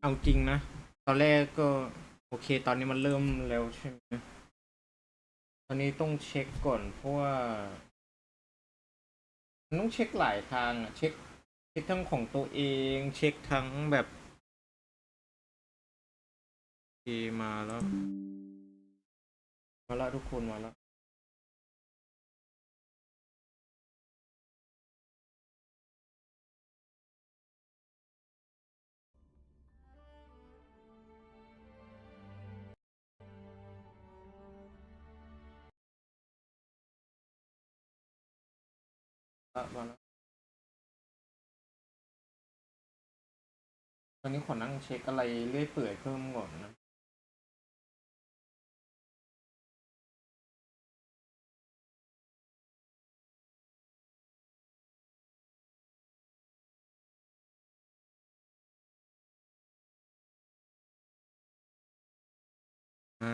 เอาจริงนะตอนแรกก็โอเคตอนนี้มันเริ่มแล้วใช่ไหมตอนนี้ต้องเช็คก่อนเพราะว่ามันต้องเช็คหลายทางอะเช็คทั้งของตัวเองเช็คทั้งแบบเอมาแล้วมาแล้วทุกคนมาแล้วมาแล้วตอนนี้ขอนั่งเช็คอะไรเรื่อยเปื่อยเพิ่มก่อนนะอ่า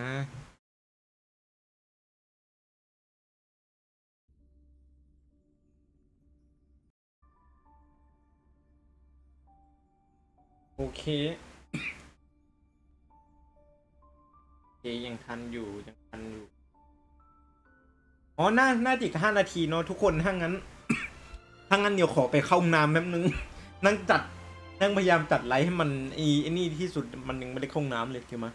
โอเคยังทันอยู่ยังทันอยู่อ๋อน่าจะอีก5 นาทีเนาะทุกคนถ้างั้น ถ้างั้นเดี๋ยวขอไปเข้าห้องน้ำแป๊บนึงนั่งจัดนั่งพยายามจัดไลฟ์ให้มันไอ้นี่ที่สุดมันยังไม่ได้เข้าห้องน้ำเลยใช่ไหม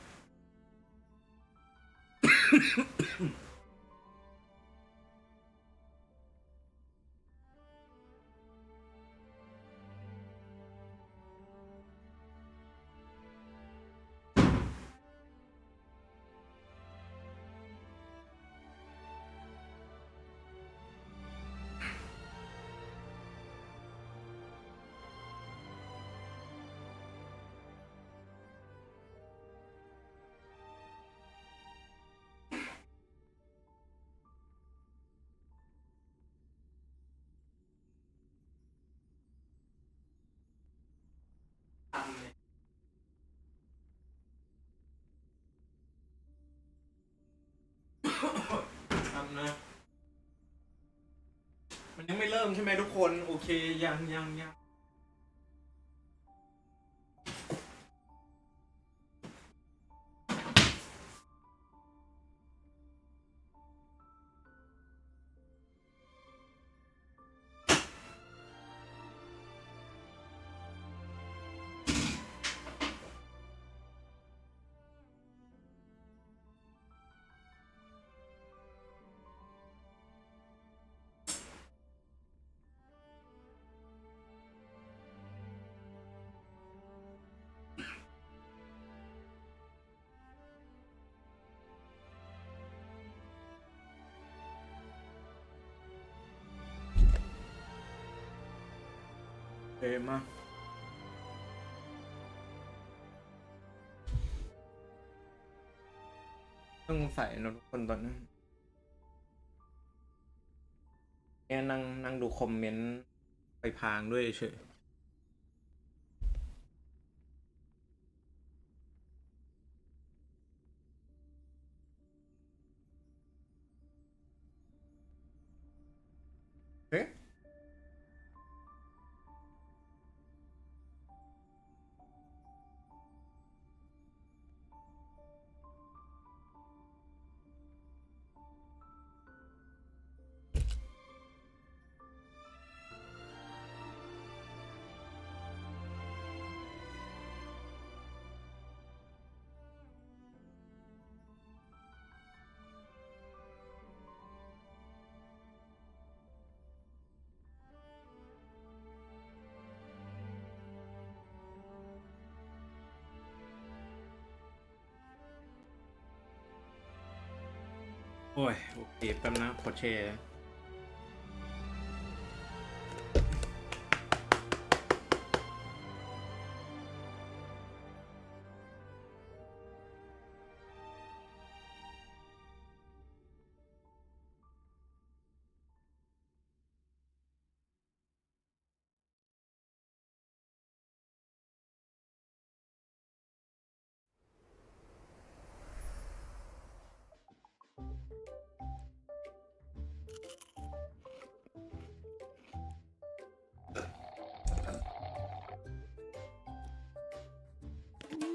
ทำนะมันยังไม่เริ่มใช่ไหมทุกคนโอเคยังเอมาต้องใส่นะทุกคนตอนนี้เนี่ยนั่งดูคอมเมนต์ไปพางด้วยเฉยเอ๊ะโอ้ยโอเคแป๊บนะขอแชร์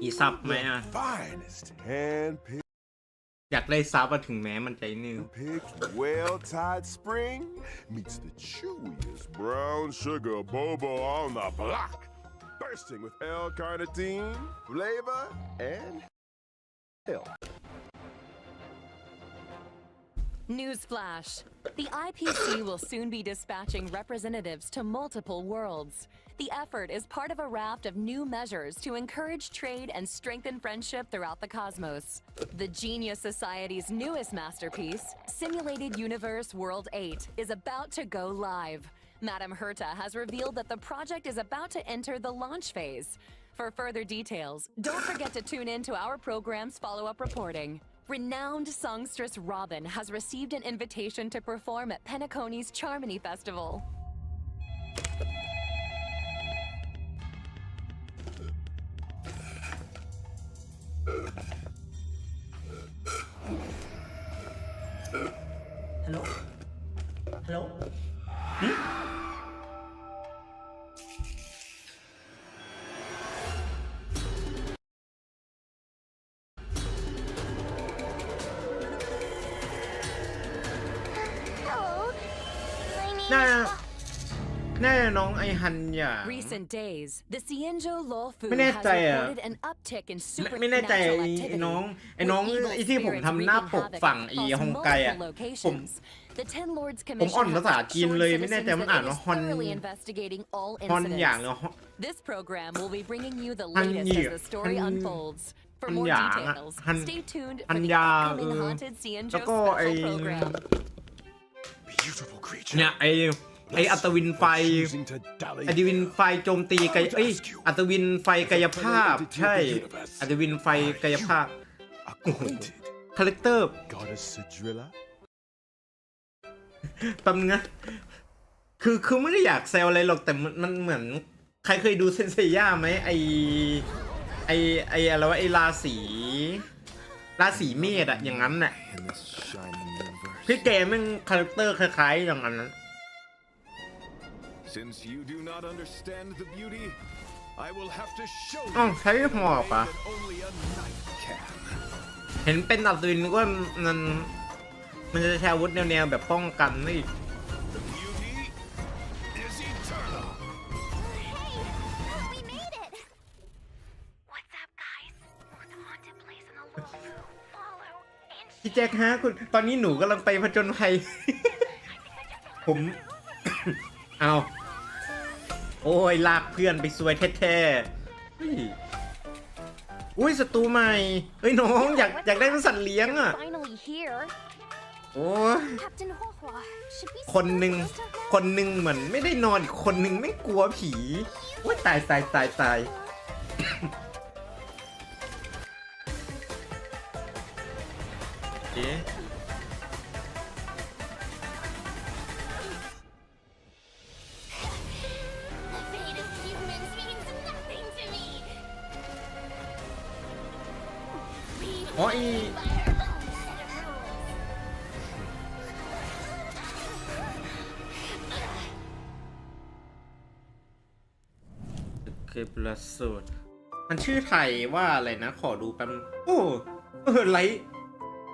มีซับไหมอ่ะ Finest hand-picked อยากได้ซับมาถึงแม้มันใจนึง well-tied spring meets the chewiest brown sugar boba on the block, bursting with L-carnitine, flavor, and health. Newsflash. The IPC will soon be dispatching representatives to multiple worlds. The effort is part of a raft of new measures to encourage trade and strengthen friendship throughout the cosmos. The Genius Society's newest masterpiece, Simulated Universe World 8, is about to go live. Madame Herta has revealed that the project is about to enter the launch phase. For further details, don't forget to tune in to our program's follow-up reporting. Renowned songstress Robin has received an invitation to perform at Penacony's Charmony Festival. Hello? Hello?น่าน้องไอฮันอย่า Recent days, the Xianzhou Luofu ไม่แน่ has ใจอ่ะ reported an uptick in ไม่แน่ใจ supernatural ไอ้ activity. น้อง With ไอ้ evil ที่ผม spirits ทำหน้า wreaking ปก havoc ฝั่ง across ฮงไกอ่ะ multiple ผม locations. The Ten Lords ผม Commission อ่อนภา has ษาจีน assured เลยไม่แน่ citizens ใจมัน that อ่าน it ว่า is ฮอน thoroughly investigating all ฮอนอย่าง incidents. เนาะ This program will be bringing you the ฮัน latest ยี่ as the story ฮัน unfolds. For ฮัน more หยางอ่ะ details, ฮัน stay tuned ฮั for น the ยา upcoming Haunted แล้ว Xianzhou ก็ไอ special program. Beautiful creature. เนี่ยไออัตวินไฟ Choosing to dally อัตวินไฟโจมตีกายอัตวินไฟกายภาพใช่อัตวินไฟกายภาพ acquainted คาแรคเตอร์ Goddess Sidrilla. แป๊บนึงนะคือไม่ได้อยากแซวอะไรหรอกแต่มันเหมือนใครเคยดูเซนเซย่าไหมไออะไรวะไอราศีเมษอะอย่างนั้นน่ะ In this shining universe. พี่แกแม่งคาแรคเตอร์คล้ายๆอย่างนั้น Since you do not understand the beauty, I will have to show อ๋อ you ใช้หอกปะ that only a knight can. เห็นเป็นอัตวินก็มันจะใช้อาวุธแนวแบบป้องกันนี่ The beauty is eternal. Hey, we made it! What's up, guys? Most haunted place in the Luofu. Follow and พี่แจ็คฮะคุณตอนนี้หนูกำลังไปผจญภัย ผม เอาโอ้ยลากเพื่อนไปซวยแท้ๆเฮ้ยอุ้ยศัตรูใหม่เฮ้ยน้องอยากได้เป็นสัตว์เลี้ยงอ่ะ finally here. โอ้ย Captain Huohua, should we คนหนึ่งเหมือนไม่ได้นอนอีกคนหนึ่งไม่กลัวผีโอ้ยตายเอ๊ะ The fate of humans means nothing to me. We อ๋อ by our own set of rules. เคยประสูตรมันชื่อไทยว่าอะไรนะขอดูแป๊บไ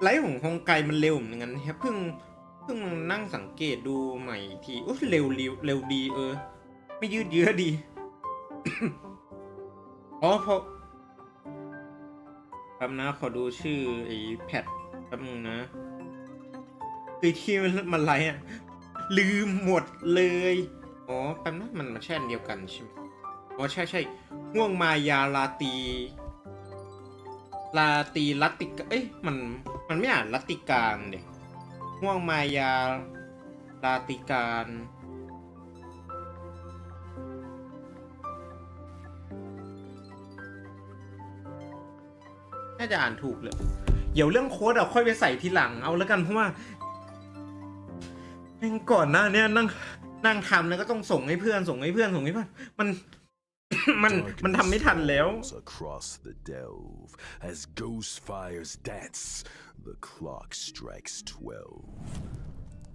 ลฟ์ของฮงไกมันเร็วเหมือนกันครับเพิ่งนั่งสังเกตดูใหม่อีกทีเร็วดีไม่ยืดเยื้อดี อ๋อพอแป๊บนะขอดูชื่อไอ้แพทแป๊บนึงนะที่มันไลฟ์อ่ะลืมหมดเลยอ๋อแป๊บนะมันมาแช่นเดียวกันใช่ไหมอ๋อใช่ห่วงมายาลาตีลัตติกามันไม่อ่านลัตติการเด็กห่วงมายาลาติการน่าจะอ่านถูกเลยเดี๋ยวเรื่องโค้ดเอาค่อยไปใส่ทีหลังเอาแล้วกันเพราะว่าก่อนหน้านี้นั่งทำแล้วก็ต้องส่งให้เพื่อนมันทำไม่ทันแล้ว Across the delve, as ghost fires dance, the clock strikes 12.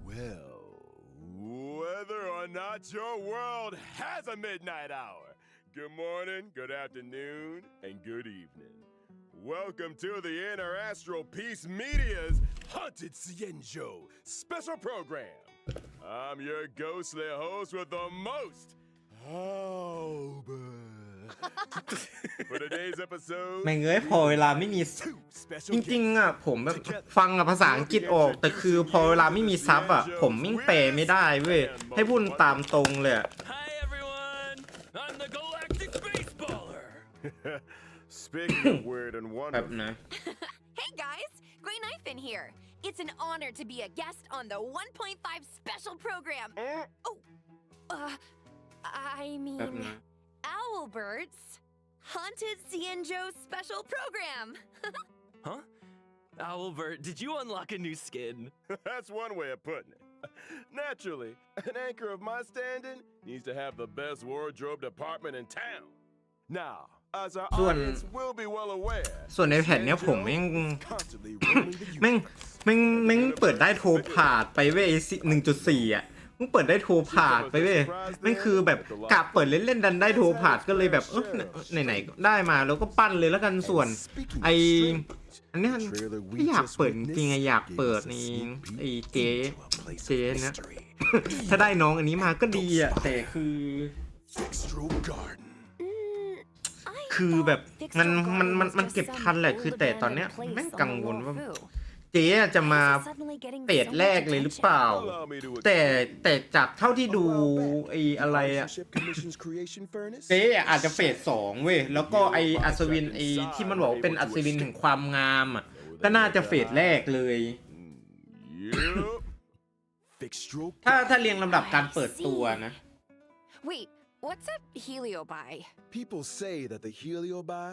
Well, whether or not your world has a midnight hour, Good morning, good afternoon, and good evening. Welcome to the Inner Astral Peace Media's Haunted Cienjo special program. I'm your ghostly host with the most, Albert. For today's episode, แม่งเอ้ยพอเวลาไม่มี two special จริง guests. ๆอ่ะผมแบบฟังภาษาอังกฤษออกแต่คือพอเวลาไม่มีซับอ่ะผมมิ่งแปลไม่ได้เว้ยให้พูดตามตรงเลย Hi everyone, I'm the Galactic Baseballer. Speaking of weird and แบบ wonderful, นะ Hey guys, Gray Knife in here. It's an honor to be a guest on the 1.5 special program. I แบบ mean, นะ Owlbert's Haunted Cienjo special program. Huh? Owlbert, did you unlock a new skin? that's one way of putting it. Naturally, an anchor of my standing needs to have the best wardrobe department in town. Now, as our ส่วน audience will be well aware, ส่วนในแผ่นเนี้ยผมแม่ง constantly roaming the แม่ง universe. แม่งเปิดได้โทรผ่านไปเว้ย 1.4 อ่ะมึงเปิดได้โทรผ่านไปเว้ยแม่งคือแบบกะเปิดเล่นๆดันได้โทรผ่านก็เลยแบบไหนๆได้มาแล้วก็ปั้นเลยแล้วกันส่วน Speaking ไอ of strange, อันเนี้ย trailer we ไม่อยาก just เปิดจริงๆ witnessed อะอยากเปิด gives ใน a sneak peek ไอเจ๊ into a place เจ๊ of นะ mystery. ถ้าได้น้องอันนี้มาก็ดีอ่ะแต่คือ Fixtral Garden. คือแบบมันเก็บทันแหละคือแต่ตอนเนี้ยแม่งกังวลว่าเจ๊จะมาเปดแรกเลยหรือเปล่า Allow me to แต่จากเท่าที่ดูไอ้อะไรอะ Relationship Commission's creation furnace. เจ๊อะอาจจะเฟส 2เว้ยแล้วก็ไออัศวินไอที่มันบอกว่าเป็นอัศวินแห่งความงามอ่ะก็น่าจะเฟสแรกเลย Yup. Fixtral ถ้าเรียงลำดับการเปิดตัวนะ Wait, what's a heliobi? People say that the heliobi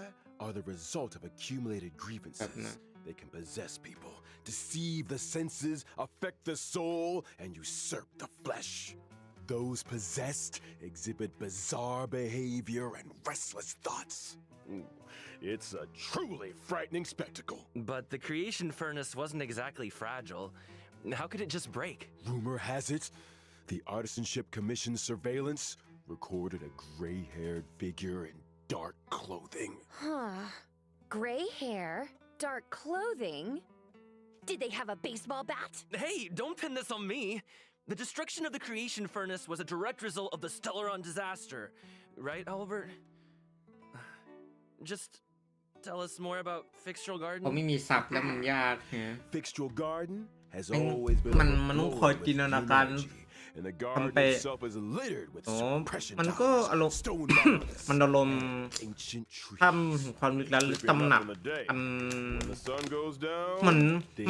are the result of accumulated grievances. Definitely. They can possess people, deceive the senses, affect the soul, and usurp the flesh. Those possessed exhibit bizarre behavior and restless thoughts. Ooh, it's a truly frightening spectacle. But the creation furnace wasn't exactly fragile. How could it just break? Rumor has it, the Artisanship Commission's surveillance recorded a gray-haired figure in dark clothing. Huh. Gray hair, dark clothing. Did they have a baseball bat? Hey, don't pin this on me. The destruction of the creation furnace was a direct result of the Stellaron disaster. Right, Albert? Just tell us more about Fixtral เพราะ Garden. ไม่มีซับแล้วมันยากฮะ Fixtral Garden has Man, always been man, overflowing man, koi with tinanakan. human energy, and the garden Pampe. itself is littered with อ๋อ suppression มันก็ tiles, อารมณ์ stone monoliths, มันอารมณ์ ancient trees. ถ้ำแห่งความลึกลับหรือตำหนัก อัน When the sun goes down,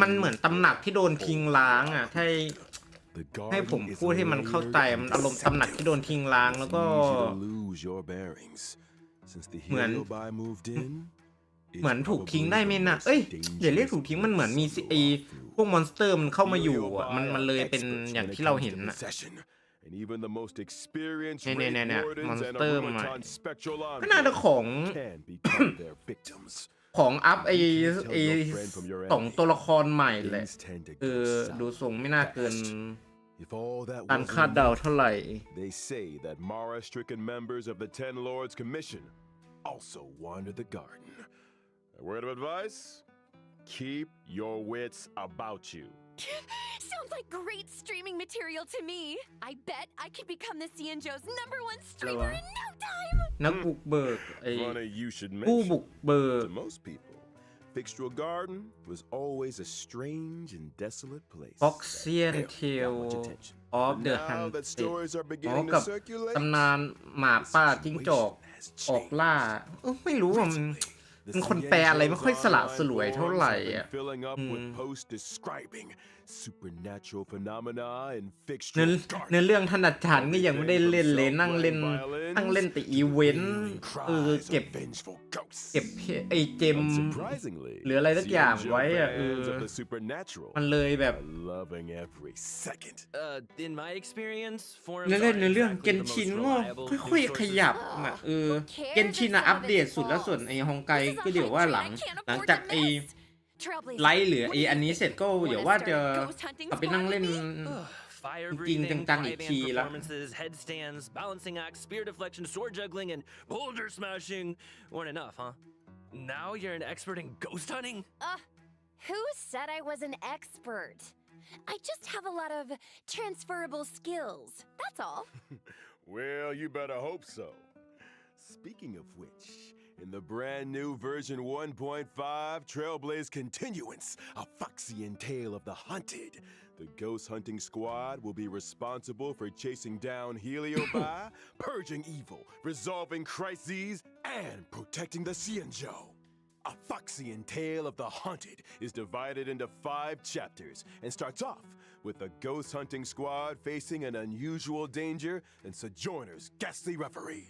มันเหมือนตำหนักที่โดนทิ้งล้างอ่ะถ้า the ให้ผม garden is พูดให้มันเข้าใจ layered มัน into อารมณ์ตำหนักที่โดนทิ้งล้าง It's แล้วก็ easy to lose your bearings. Since the เหมือน heliobi moved in, it's เหมือนถูกทิ้งได้ไหม probably นะ the เอ้ย most อย่าเรียกถูกทิ้งมันเหมือนมีไอ dangerous to พวกมอนสเตอร์มันเข้ามาอยู่ Heliobi อ่ะมันเลย are เป็น experts อย่าง when it ที่เรา comes เห็น to นะ possession, and even the most experienced Ne- ne- ne- ne. Wraith Wardens and Monster Automaton man. Spectral ก็น่าจะของ can become their victims. ของอัพไอ Tell ไอ your friend from your สอง enemy. ตัวละครใหม่แหละ Things tend to คือ go ดูทรง south ไม่น่าเกิน fast. If all that การ wasn't คาดเดา enough, เท่าไหร่ they say that Mara-stricken members of the Ten Lords Commission also wander the garden. A word of advice? Keep your wits about you. Sounds like great streaming material to me. I bet I could become the Cienjo's #1 streamer in no time. นักบุกเบิกไอ Funny you should ผู้ mention. บุกเบิก To most people, Fixtral Garden was always a strange and desolate place. ฟ็อกเซียน that เท barely ล got much attention. ออฟ But เดอะฮัน now that เต็ด stories are อ๋อ beginning กั to บ circulate, ตำนานหมาป่าจิ้งจอก has ออก changed. ล่าไม่รู้ว่ามัน The เป็นคนแปลอะไรไม่ค่อยสละ Cienjo's สลวย online เท่าไหร่ forums have อ่ะ been filling up with posts describing supernatural phenomena in เนื้อ Fixtral เนื้อ Garden. เรื่องถนัดฉันก็ยังไม่ได้เล่นเลยนั่งเล่นแต่อีเวนต์ Wailing เก็บ cries of vengeful ghosts. ไอเจม Unsurprisingly, หรืออะไรสักอย่าง Cienjo ไว้อะ fans of the supernatural มันเลยแบบ are loving every second. In my experience, เนื้ forums อ aren't เนื้อเรื่อง exactly เกน the ชิน most ก็ reliable ค่อย news ๆข sources. ยับอ่ะเกนชินอัปเดตสุดแล้วส่วนไอฮองไกก็เดี๋ยวว่าหลังจากไอ ไลฟ์หรือไออันนี้เสร็จก็เดี๋ยวว่าจะกลับไปนั่งเล่น Fire จริง breathing, ๆจังๆอีก 5-man ทีละ performances, headstands, balancing acts, spear deflection, sword juggling, and boulder smashing weren't enough, huh? Now you're an expert in ghost hunting? Who said I was an expert? I just have a lot of transferable skills. That's all. Well, you better hope so. Speaking of which, in the brand new version 1.5 Trailblaze Continuance, a Foxian Tale of the Hunted, the Ghost Hunting Squad will be responsible for chasing down Heliobi, purging evil, resolving crises, and protecting the Xianzhou. A Foxian Tale of the Hunted is divided into 5 chapters and starts off with the Ghost Hunting Squad facing an unusual danger and Sojourner's ghastly reverie.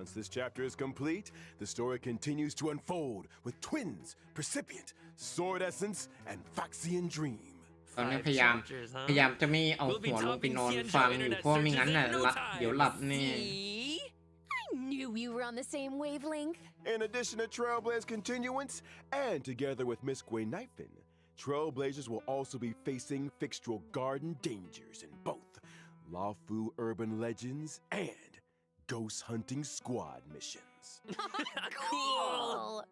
Once this chapter is complete, the story continues to unfold with twins, Precipient, Sword Essence, and Foxian Dream. ตอนนี้ 5 พยายาม chapters, huh? พยายามจะไม่เอาหัวลงไปนอนฟังอยู่เพราะไม่งั้นน่ะเดี๋ยวหลับแน่ See? I knew we were on the same wavelength. In addition to Trailblaze Continuance, and together with Miss Guywatchct, Trailblazers will also be facing Fixtral Garden dangers in both Lawfu Urban Legends and Ghost Hunting Squad missions. Cool!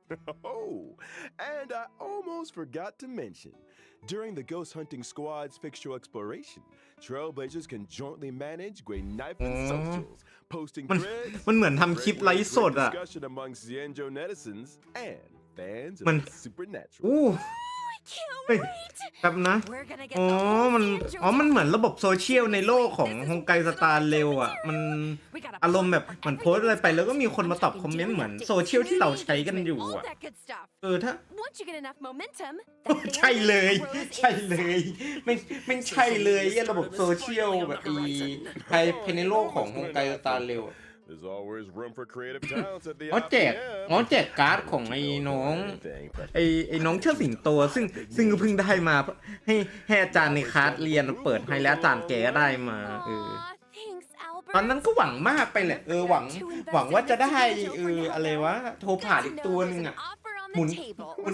Oh, and I almost forgot to mention, during the Ghost Hunting Squad's fixtural exploration, Trailblazers can jointly manage Guywatchct socials, posting มัน threads, มันเหมือนทำคลิปไลฟ์สด great อ่ะ discussion among Xianzhou netizens and fans of มัน the supernatural. อู้ I can't เฮ้ย wait. แป๊บนะ We're gonna get อ๋อ the whole มัน Xianzhou มันเหมือนระบบโซเชียลในโลกของฮงไกสตาร์เร็วอ่ะ มันอารมณ์แบบเหมือนโพสต์อะไรไปแล้วก็มีคนมาตอบคอมเมนต์เหมือนโซเชียลที่เราใช้กันอยู่ all อ่ะ that good stuff. ถ้า Once you get enough momentum, ใช่เลย grows ใช่เลย inside. ไม่ใช่เลยไอ้ระบบโซเชียลแบบภายในโลกของฮงไกสตาร์เร็ว There's always room for creative talents at the อ๋อแจก IPM. อ๋อแจกการ์ดของไอ้น้อง Anything, but ไอ้น้องเชิดสิงโตซึ่งก็เพิ่งได้มาให้อาจารย์ในคลาสเรียนเปิดให้แล้วอาจารย์แกก็ได้มา Aw, thanks, Albert. ตอนนั้นก็หวังมากไปแหละหวังว่าจะได้อะไรวะโทรผ่านอีกตัวหนึงอ่ะ หมุน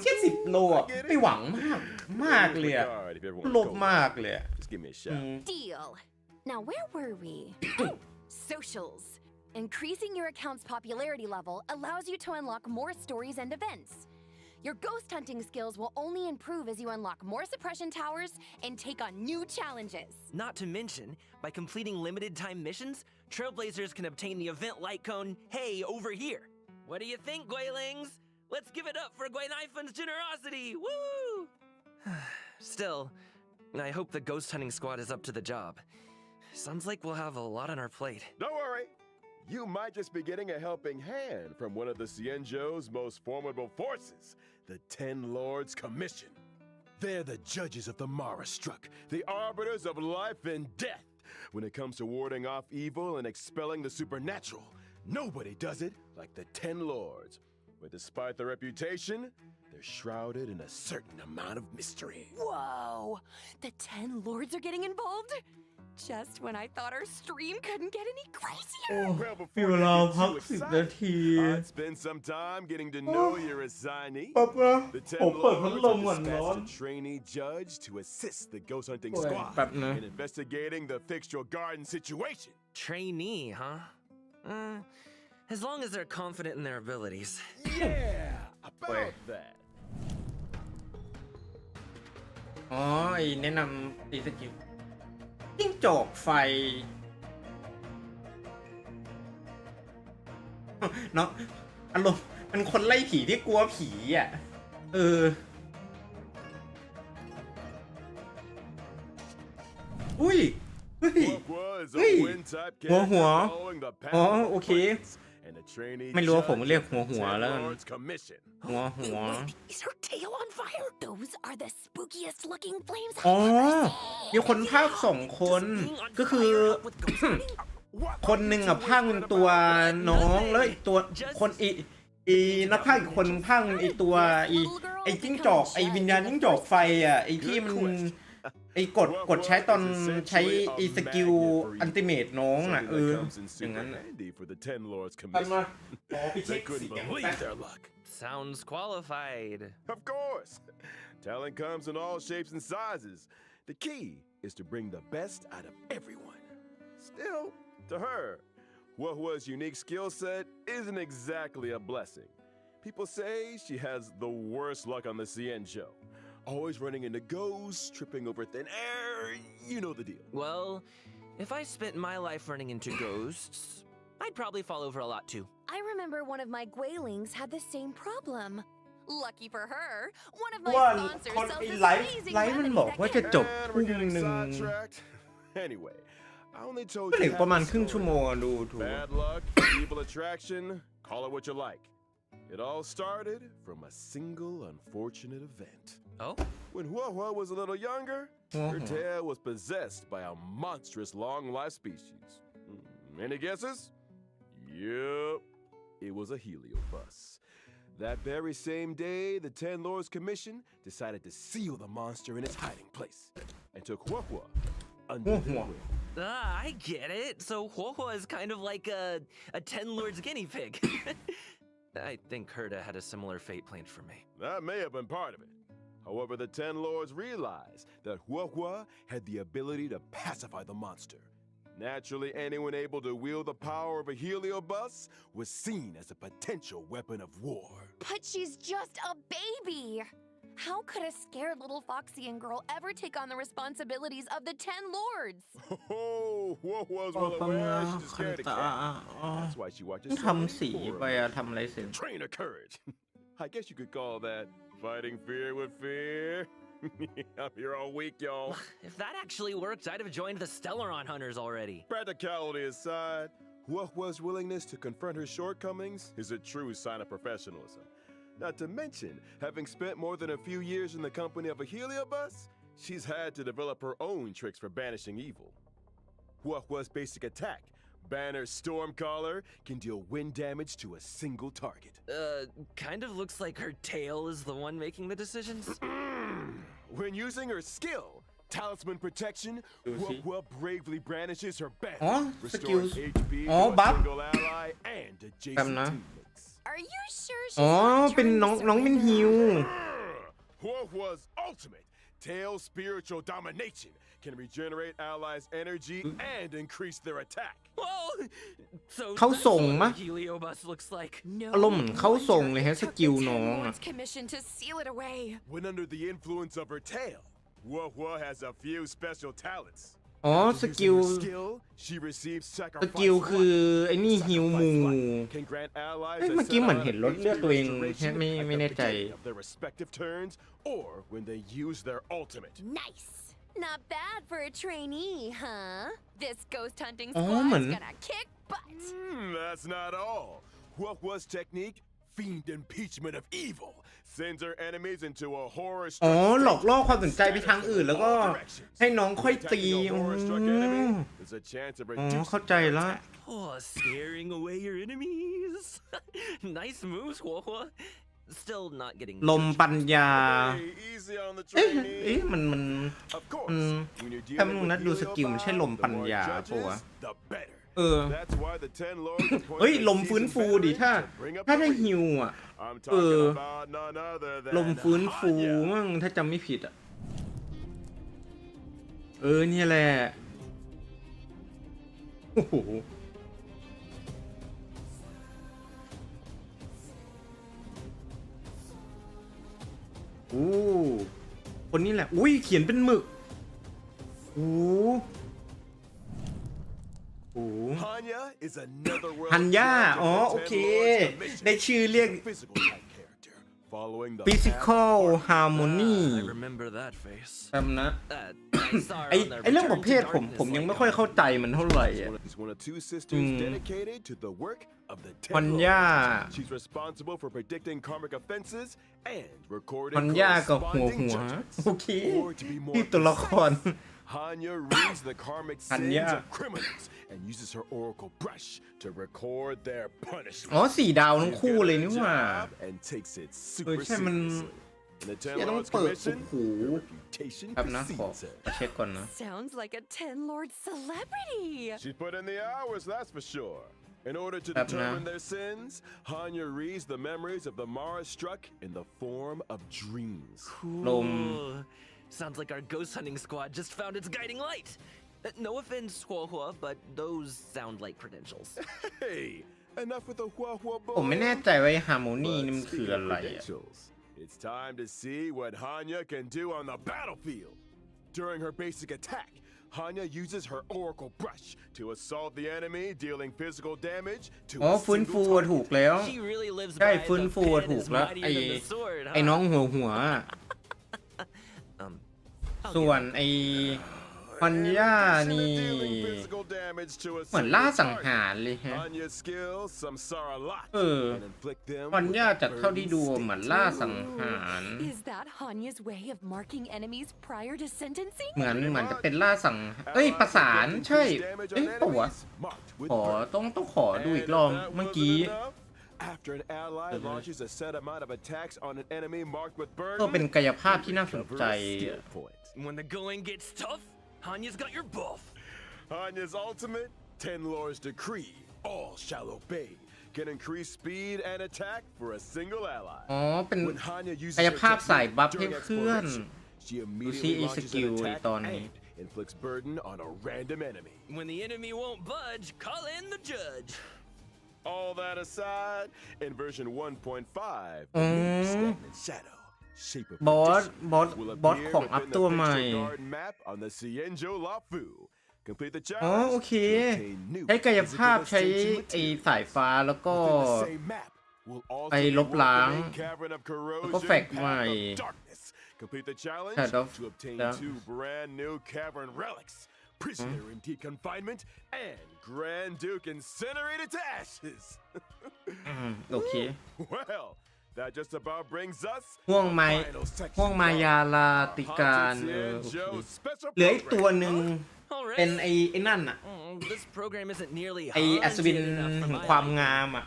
แค่10 โลอ่ะไปหวังมากเลยอ่ะ Regard if you ever wanna ลบ go. มากเลยอ่ะ Just give me a shout. Deal. Now, where were we? Oh, socials. Increasing your account's popularity level allows you to unlock more stories and events. Your ghost hunting skills will only improve as you unlock more suppression towers and take on new challenges. Not to mention, by completing limited time missions, Trailblazers can obtain the event light cone, hey, over here. What do you think, Guilings? Let's give it up for Guywatchct's generosity! Woo! Still, I hope the ghost hunting squad is up to the job. Sounds like we'll have a lot on our plate. Don't worry. You might just be getting a helping hand from one of the Xianzhou's most formidable forces, the Ten Lords Commission. They're the judges of the Mara Struck, the arbiters of life and death. When it comes to warding off evil and expelling the supernatural, nobody does it like the Ten Lords. But despite their reputation, they're shrouded in a certain amount of mystery. Whoa! The 10 lords are getting involved? Just when I thought our stream couldn't get any crazier. Well, มี before เว you ลา get พัก too 10 นา excited, ที I'd spend some time getting to know your assignee. ปั๊บนะ The ผม Ten เปิดพัด Lords ล are มก่อนร้อน dispatched a trainee judge to assist the ghost hunting โอ้ย squad แป๊บนะ in investigating the fixtural garden situation. Trainee, huh? As long as they're confident in their abilities. Yeah, about that. อ๋อไอ้แนะนำตีสกิลจิ้งจอกไฟเนาะอารมณ์มันคนไล่ผีที่กลัวผีอ่ะอุ้ยเฮ้ย Guagua is a Hey. wind-type Guagua. character following the path อ๋อ of โอเค appointments and a trainee ไม่รู้ว่าผม judge เรียก of the หัว Ten แล้วกัน Lords Commission. หัว Is her tail on fire? Those are the spookiest looking flames อ๋อ I've ever มี seen. คนภาค2 คนก็คือ With ghost hunting? คนหนึ่งอ่ะภาคเป็นตัวน้องแล้วอีกตัวคนอีนักภาคอีกคนภาคเป็นไอตัวไอจิ้งจอกไอวิญญาณจิ้งจอกไฟอ่ะไอที่มันไอกดใช้ตอนใช้ไอสกิลอันติเมตน้องอ่ะ Something that comes in อย่างนั้น super อ่ะ handy for the Ten Lords ทำมา Commission. ขอไปเช็ They คเสี couldn't ยง believe แป๊บ their luck. Sounds qualified. Of course. Talent comes in all shapes and sizes. The key is to bring the best out of everyone. Still, to her, Huahua's unique skill set isn't exactly a blessing. People say she has the worst luck on the CN show. Always running into ghosts, tripping over thin air, you know the deal. Well, if I spent my life running into ghosts, I'd probably fall over a lot too. I remember one of my Guaylings had the same problem. Lucky for her, one of เพราะ my ว่า sponsors คน sells ไอ้ this ไลฟ์ amazing ไลฟ์มัน remedy บอก that ว่าจะ can จบ And ทุ่ we're ม getting หนึ่ง sidetracked. Anyway, I only told ก็ you ถึง half ประมาณ the ครึ่งชั่ว story. โมงอะดูถูก Bad luck, evil attraction, call it what you like. It all started from a single unfortunate event. Oh? When Huahua was a little younger, her Huahua. tail was possessed by a monstrous long-life species. Any guesses? Yep, it was a heliobus. That very same day, the Ten Lords Commission decided to seal the monster in its hiding place and took Huahua under their Huahua. wing. I get it. So Huohua is kind of like a Ten Lords guinea pig. I think Herda had a similar fate planned for me. That may have been part of it. However, the Ten Lords realized that Huahua had the ability to pacify the monster. Naturally, anyone able to wield the power of a heliobus was seen as a potential weapon of war. But she's just a baby. How could a scared little Foxian girl ever take on the responsibilities of the Ten Lords? Oh, Huahua's โอ้ well ปัง aware งา she's คัน scared of ตา cats. อ๋อ That's why she watches ทำสี so ไปอะทำอะไรเสร็จ train her courage. I guess you could call that fighting fear with fear. I'm here all week, y'all. If that actually worked, I'd have joined the Stellaron Hunters already. Practicality aside, Huahua's willingness to confront her shortcomings is a true sign of professionalism. Not to mention, having spent more than a few years in the company of a heliobus, she's had to develop her own tricks for banishing evil. Huahua's basic attack, Banner's Stormcaller, can deal wind damage to a single target. Kind of looks like her tail is the one making the decisions. When using her skill, Talisman Protection, Huahua bravely brandishes her banner, อ๋อ สกิล restoring HP อ๋อ to a บัฟ single ally and adjacent นะ teammates. Are you sure she's อ๋อ not เป็น trying น้อง to น้องเป็น surrender? ฮิว Huahua's ultimate tail spiritual domination can regenerate allies' energy and increase their attack. Whoa! So เขาส่ง that's what มะ a Heliobus looks like. No อารมณ์เหมือนเขาส่งเลยฮะ wonder ส it took กิล the น้ Ten องอะ Lords Commission to seal it away. When under the influence of her tail, Huahua has a few special talents. อ๋อ ส Using กิล her skill, she receives ส sacrifice กิลคือ life. ไอ้นี่ฮิวหมู Can grant allies เอ้ย a เมื่อกี้ set เหมือน amount เห็น of รถเลือด HP ตัวเอง restoration ไม่ at ไม่ the แน่ใจ beginning of their respective turns or when they use their ultimate. Nice. Not bad for a trainee, huh? This ghost hunting อ๋อ squad's เหมือน gonna kick butt. That's not all. Huahua's technique, Fiend Impeachment of Evil, sends her enemies into a horror อ๋อ struck หลอกล่อความสนใจ state, ไปทางอื่น แล้วก็ all directions. ให้น้องค่อยตี Attacking a อ๋อ horror-struck enemy is a chance of อ๋อ reducing เข้าใจ their ละ attack. Oh, scaring away your enemies. Nice moves, Huohua. Still not getting ลมปัญญา Hey, easy on the เอ๊ะ trainee. เอ๊ะมัน Of course, when you're ถ้า dealing มึง with นัดดูสกิลมันใช่ลม Heliobus, ปัญ the more ญาปะวะ judges, the better. เออ That's why the Ten Lords appointed เฮ้ย a ลมฟื้น seasoned ฟูดิ veteran ถ้า to bring up ถ้า the ได้ rear. ฮิวอ่ะ I'm เออ talking about none other than ลมฟื้นฟู Hanya. มั่งถ้าจำไม่ผิดอ่ะ เออเนี่ยแหละ โอ้โห โอ้คนนี้แหละ อุ้ยเขียนเป็นหมึก โอ้โห Hanya is another world ฮันย่า champion อ๋อ of โอ Ten เค Lords Commission. ได้ชื่อเรียก He's a physical type character, following the Physical path of Harmony I remember that face. จำนะ I saw her ไอ้ on the ไอ้เรื่องป Return ระเภ to ทผม Darkness ยังไม่ like ค่อย a- เข้าใจมันเท่าไหร่ He's อะ one of two sisters dedicated to the work of the Ten ฮันย่า Lords. She's responsible for predicting karmic offenses and recording ฮันย่ากับหัว corresponding หัว judgments. โอเค Or to be more ที่ตัวละคร Hanya reads the karmic sins Hanya. of criminals and uses her oracle brush to record their punishment. อ๋อ4 ดาวทั้ง She's คู่ good เลย at นี่ her หว่า job and takes it เออ super ใช่มัน seriously. In the Ten อย่าต้อง Lords เปิด Commission, โอ้โห her reputation ครับนะขอ precedes her. เช็คก่อนนะ Sounds like a Ten Lord celebrity. She's put in the hours, that's for sure. In order to Up determine now. their sins, Hanya reads the memories of the Mara struck in the form of dreams. Cool. Lom. Sounds like our ghost hunting squad just found its guiding light. No offense, Hua Hua, but those sound like credentials. Hey, enough with the hua hua ผมไม่แน่ boy. ใจว่า Harmony นี่ But มันคือ speaking อะ of ไรอะ credentials, it's time to see what Hanya can do on the battlefield. During her basic attack, Hanya uses her Oracle Brush to assault the enemy, dealing physical damage to อ๋อ a ฟื้นฟู single ถูก target. แล้ว She really lives ใช่ by ฟื้น the ฟู pen ถูก is แล้ว mightier than the sword, ไอ้ huh? น้องหัวอะ I'll ส่วน give it. ไอ้พันย่านี่ Dealing physical damage to a เหมือน single ล่าสัง target. หารเลยฮะ Hanya's skills, some saw a lot, เออ and inflict them พัน with ย่า a จากเท่าที่ดู burning เหมือน sting. ล่าสังหาร Is that Hanya's way of marking enemies prior to sentencing? เหมือนจะเป็นล่าสังเอ้ยประสานใช่ เอ้ยปะวะ ขอต้องขอดูอีกรอบเมื่อกี้ After an ally launches a set amount of attacks on an enemy marked with ก็ burn, เป็นกายภาพที่น่าสน recover ใจ a skill point. When the going gets tough, Hanya's got your buff. Hanya's ultimate, Ten Lord's Decree, all shall obey, can increase speed and attack for a single ally. อ๋อ เป็น When Hanya uses กาย her ภาพใส่บัฟ technique ให้ during เพื่อน exploration, she ดูซิ immediately ไอ้ส launches กิล an ไอ้ attack ตอนนี้ and inflicts burden on a random enemy. When the enemy won't budge, call in the judge. All that aside, in version 1.5, the อื new ม stagnant shadow, shape of บอส perdition, บอส will บอส appear ของอัพ within ตัว the ใหม่ picture garden map on the Cienjo Lafu. Complete the อ๋อ challenge โอเค to obtain new ใช้กายภาพ physical ใช้ ascension ไอ้ material. สายฟ้าแล้วก็ Within the same map will also ไป be ลบล้าง worked the main cavern of corrosion, แล้วก็แฟกต์ใหม่ path of darkness. Complete the challenge Shadow to obtain Dark. 2 brand new cavern relics. Prisoner in deep confinement and Grand Duke incinerated to ashes. อืมโอเค Well, that just about brings us ห่วง to the ไม้ final section ห่วงมายาลาติการ Haunted เออโอเค Cienjo special เหลืออีกตัว program. หนึ่ง All เป็น right. ไอ้นั่นอะ This program isn't nearly ไอ้อัศวิน haunted enough for แห่ง my ความ liking. งามอะ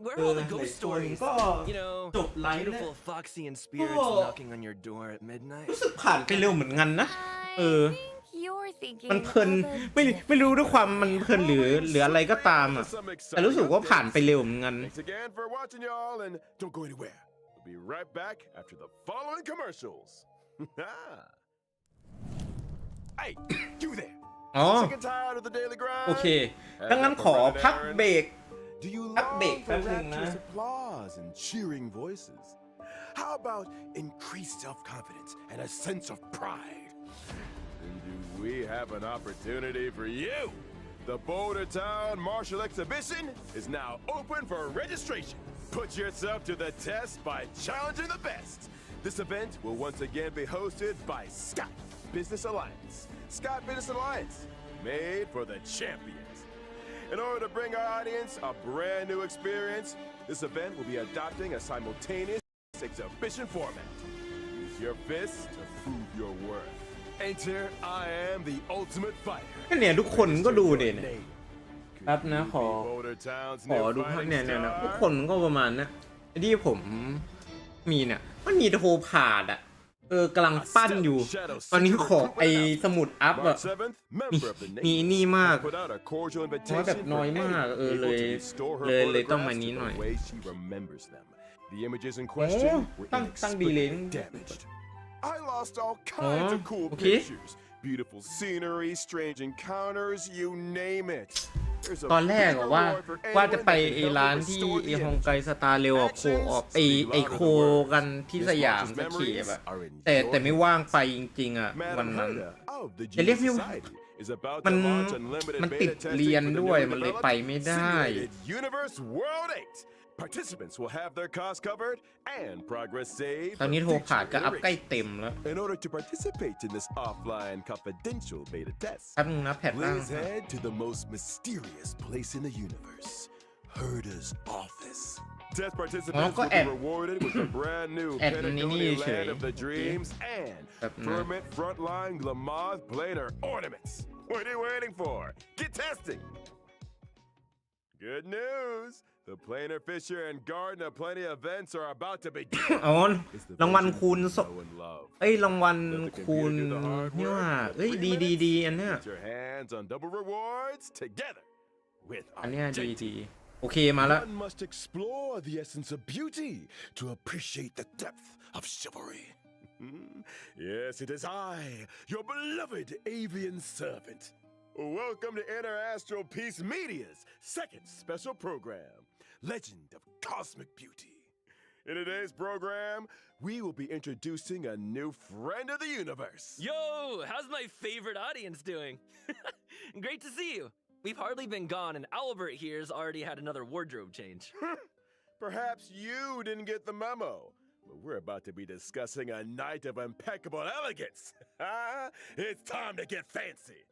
Where are all the ใน ghost ตัวหนึ่ง stories? ก็ You know, จบไลฟ์แล้ว beautiful foxy and spirits Oh. knocking on your door at midnight. รู้สึกผ่านไปเร็วเหมือนกันนะ เออ I think you're thinking มันเพลิน of a ไม่รู้ด้วยความมันเพลินหรืออะไรก็ตามอะ Some แต่รู้สึกว่า exciting ผ่านไป updates. เร็วเหมือนกัน Thanks again for watching, y'all, and don't go anywhere. We'll be right back after the following commercials. Hey, you there? อ๋อ Sick and tired of the daily grind? โอเคถ้างั้นขอพักเบรก Do youพัก long เบรก for แป๊บนึงนะ rapturous applause and cheering voices? How about increased self-confidence and a sense of pride? Then do we have an opportunity for you? The Boulder Town Martial Exhibition is now open for registration. Put yourself to the test by challenging the best. This event will once again be hosted by Scott Business Alliance. Scott Business Alliance, made for the champions. In order to bring our audience a brand new experience, this event will be adopting a simultaneous exhibition format. Use your fists to prove your worth. Enter I am the ultimate fighter. ก็เนี่ยทุกคนก็ดูเด่น Name. แป๊บนะ Could ขอ you be Boulder Town's ขอ new ดูภาพ fighting เนี่ยทุก star? คนก็ประมาณนะที่ผมมีเนี่ยมันมีโทรผ่านอะกำลังปั้นอยู่ ตอนนี้ขอไอ้สมุดอัพอะ March 7th, มี member of the มี Navy นี่มาก put out a cordial เพราะว่าแบบ invitation น้อย for มาก any เลย able to restore her เลยต้องมา photographs นี้ to หน่อย the way she remembers them. The images in question were ตั้งดีเลย inexplicably damaged. I lost all kinds of cool โอเค pictures. Beautiful scenery, strange encounters, you name it. There's a ตอนแรก big อะว่า reward for ว่าจะ anyone ไป that can ไอ้ help ร้าน her ที่ restore ไอ้ the ฮงไก image. สตาร์เร็วโคออกไอ้โคกันที่สยามสเขียบอะแต่ไม่ว่างไปจริงๆอะวัน Madam นั้น Herda of the จะเรียก Genius ไม่ Society is about มั to น launch unlimited มันติด beta testing เรียน for the ด้วย newly มันเลย developed ไปไม่ได้ Simulated Universe World 8. Participants will have their costs covered and progress saved ตอนนี้ for โทรผ่าน future ก็อัพใกล้ iterations. เต็มแล้ว In order to participate in this offline confidential beta test, แป๊บนึงนะแพทล่าง please head to the most mysterious place in the universe, Herda's office. Test participants will be rewarded with a brand new Pentagonia Land of the Dreams and Ferment Frontline Glamoth Planar Ornaments. What are you waiting for? Get testing! Good news! The Planar Fisher and Garden of Plenty events are about to begin. อ๋อ It's the รางวัล version คูณ you ส know and love. รางวัลคูณนี่ว่าดีอันเนี้ย Get your hands on double rewards together with อันเนี้ย Argenti. ดีโอเคมาแล้ว One must explore the essence of beauty to appreciate the depth of chivalry. Yes, it is I, your beloved avian servant. Welcome to Interastral Peace Media's second special program, Legend of Cosmic Beauty. In today's program, we will be introducing a new friend of the universe. Yo, how's my favorite audience doing? Great to see you. We've hardly been gone, and Albert here's already had another wardrobe change. Perhaps you didn't get the memo, but we're about to be discussing a night of impeccable elegance. It's time to get fancy.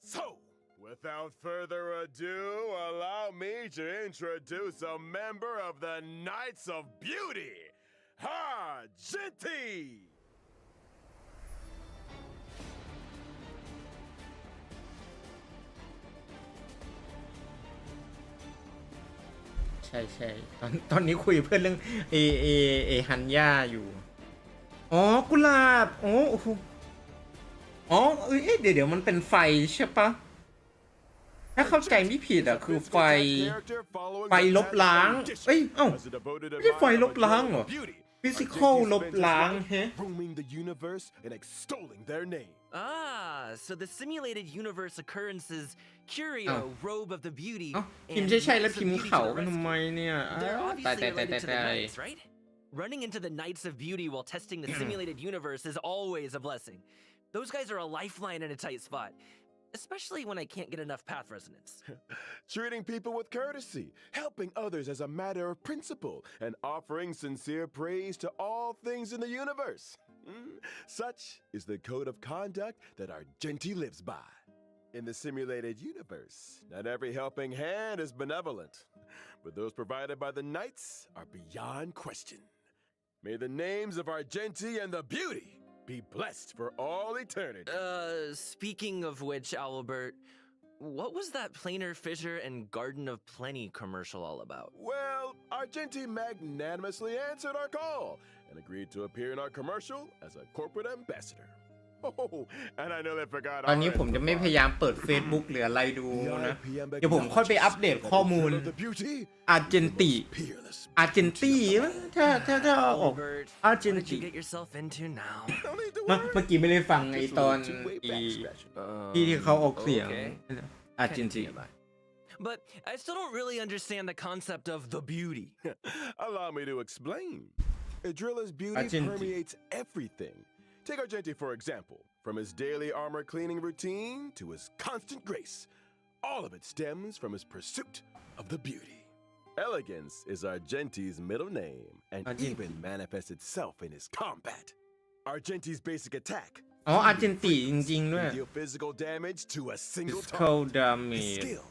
So, without further ado, allow me to introduce a member of the Knights of Beauty, Genti! ใช่ใช่ตอนนี้คุยเพื่อนเรื่องฮันย่าอยู่อ๋อกุหลาบอ๋อโอ้โหอ๋อเดี๋ยวมันเป็นไฟใช่ปะถ้าเข้าใจไม่ผิดอ่ะคือไฟลบล้างเอ้ยเอ้าไม่ใช่ไฟลบล้างเหรอ physical ลบล้างเฮ้ roaming the universe and extolling their name. Ah, so the simulated universe occurrences Curio, Robe of the Beauty, เอ้าพิมพ์ and ใช่แล้ว Knights of พิมพ์ Beauty เขา to the กันทำ rescue. ไมเนี่ย They're ตาย obviously ตาย related to the ตาย Knights, right? Running into the Knights of Beauty while testing the simulated universe is always a blessing. Those guys are a lifeline in a tight spot, especially when I can't get enough path resonance. Treating people with courtesy, helping others as a matter of principle, and offering sincere praise to all things in the universe. Such is the code of conduct that our Genti lives by. In the simulated universe, not every helping hand is benevolent, but those provided by the Knights are beyond question. May the names of our Genti and the Beauty be blessed for all eternity. Speaking of which, Albert, what was that planar fissure and Garden of Plenty commercial all about? Well, our Genti magnanimously answered our call and agreed to appear in our commercial as a corporate ambassador. Oh, and I know they forgot ตอนนี้ our ผมจะไม่พยายามเปิด Facebook หรืออะไรดูนะ VIP เดี๋ยวผมค่อยไปอัปเดตข้อมูล of the beauty อาร์เจนติ peerless อาร์เจนตีถ้าออก Albert, อาร์เจน what did ติ you get yourself into now? No need to เมื่อ worry. กี้ไม่ได้ฟังไอ้ตอน Two-way ไอ้ backstretching. ที่เขาออกเสียง Okay. อาร์เจนติ But I still don't really understand the concept of the beauty. Allow me to explain. Adrilla's beauty Argenti. permeates everything. Take Argenti for example. From his daily armor cleaning routine to his constant grace, all of it stems from his pursuit of the beauty. Elegance is Argenti's middle name and Argenti. even manifests itself in his combat. Argenti's basic attack อ๋ออาร์เจนติจริงๆด้วย can deal physical damage to a single physical target. His damage skill,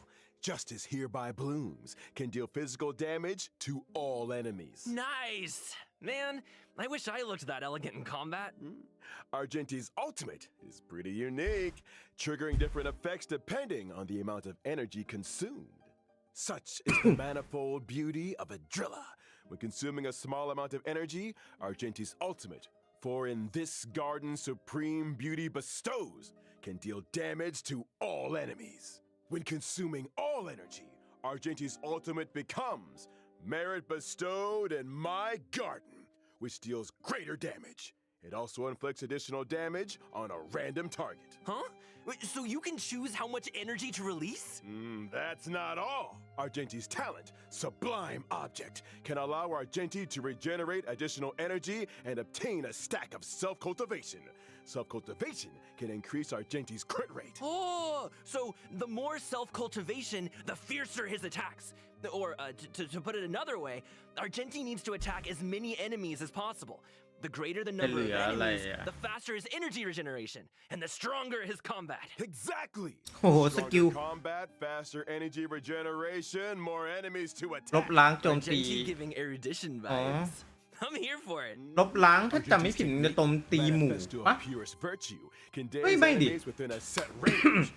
just as hereby blooms, can deal physical damage to all enemies. Nice! Man, I wish I looked that elegant in combat. Argenti's ultimate is pretty unique, triggering different effects depending on the amount of energy consumed. Such is the manifold beauty of Adrilla. When consuming a small amount of energy, Argenti's ultimate, for in this garden supreme beauty bestows, can deal damage to all enemies. When consuming all energy, Argenti's ultimate becomes merit bestowed in my garden, which deals greater damage. It also inflicts additional damage on a random target. Huh? Wait, so you can choose how much energy to release? That's not all. Argenti's talent, Sublime Object, can allow Argenti to regenerate additional energy and obtain a stack of self-cultivation. Self-cultivation can increase Argenti's crit rate. Oh, so the more self-cultivation, the fiercer his attacks. Or, to put it another way, Argenti needs to attack as many enemies as possible. The greater the number of enemies, the faster his energy regeneration, and the stronger his combat. Exactly. โอ้โหสกิล Stronger combat, faster energy regeneration, more enemies to ล attack. บล้างโจมตี Argenti giving erudition vibes. I'm here for it. ลบล้างถ้าจำไม่ผิดมันจะโจมตีหมู่ Manifesto ปะ of purest virtue can Wait, daze Mandy. enemies within a set range.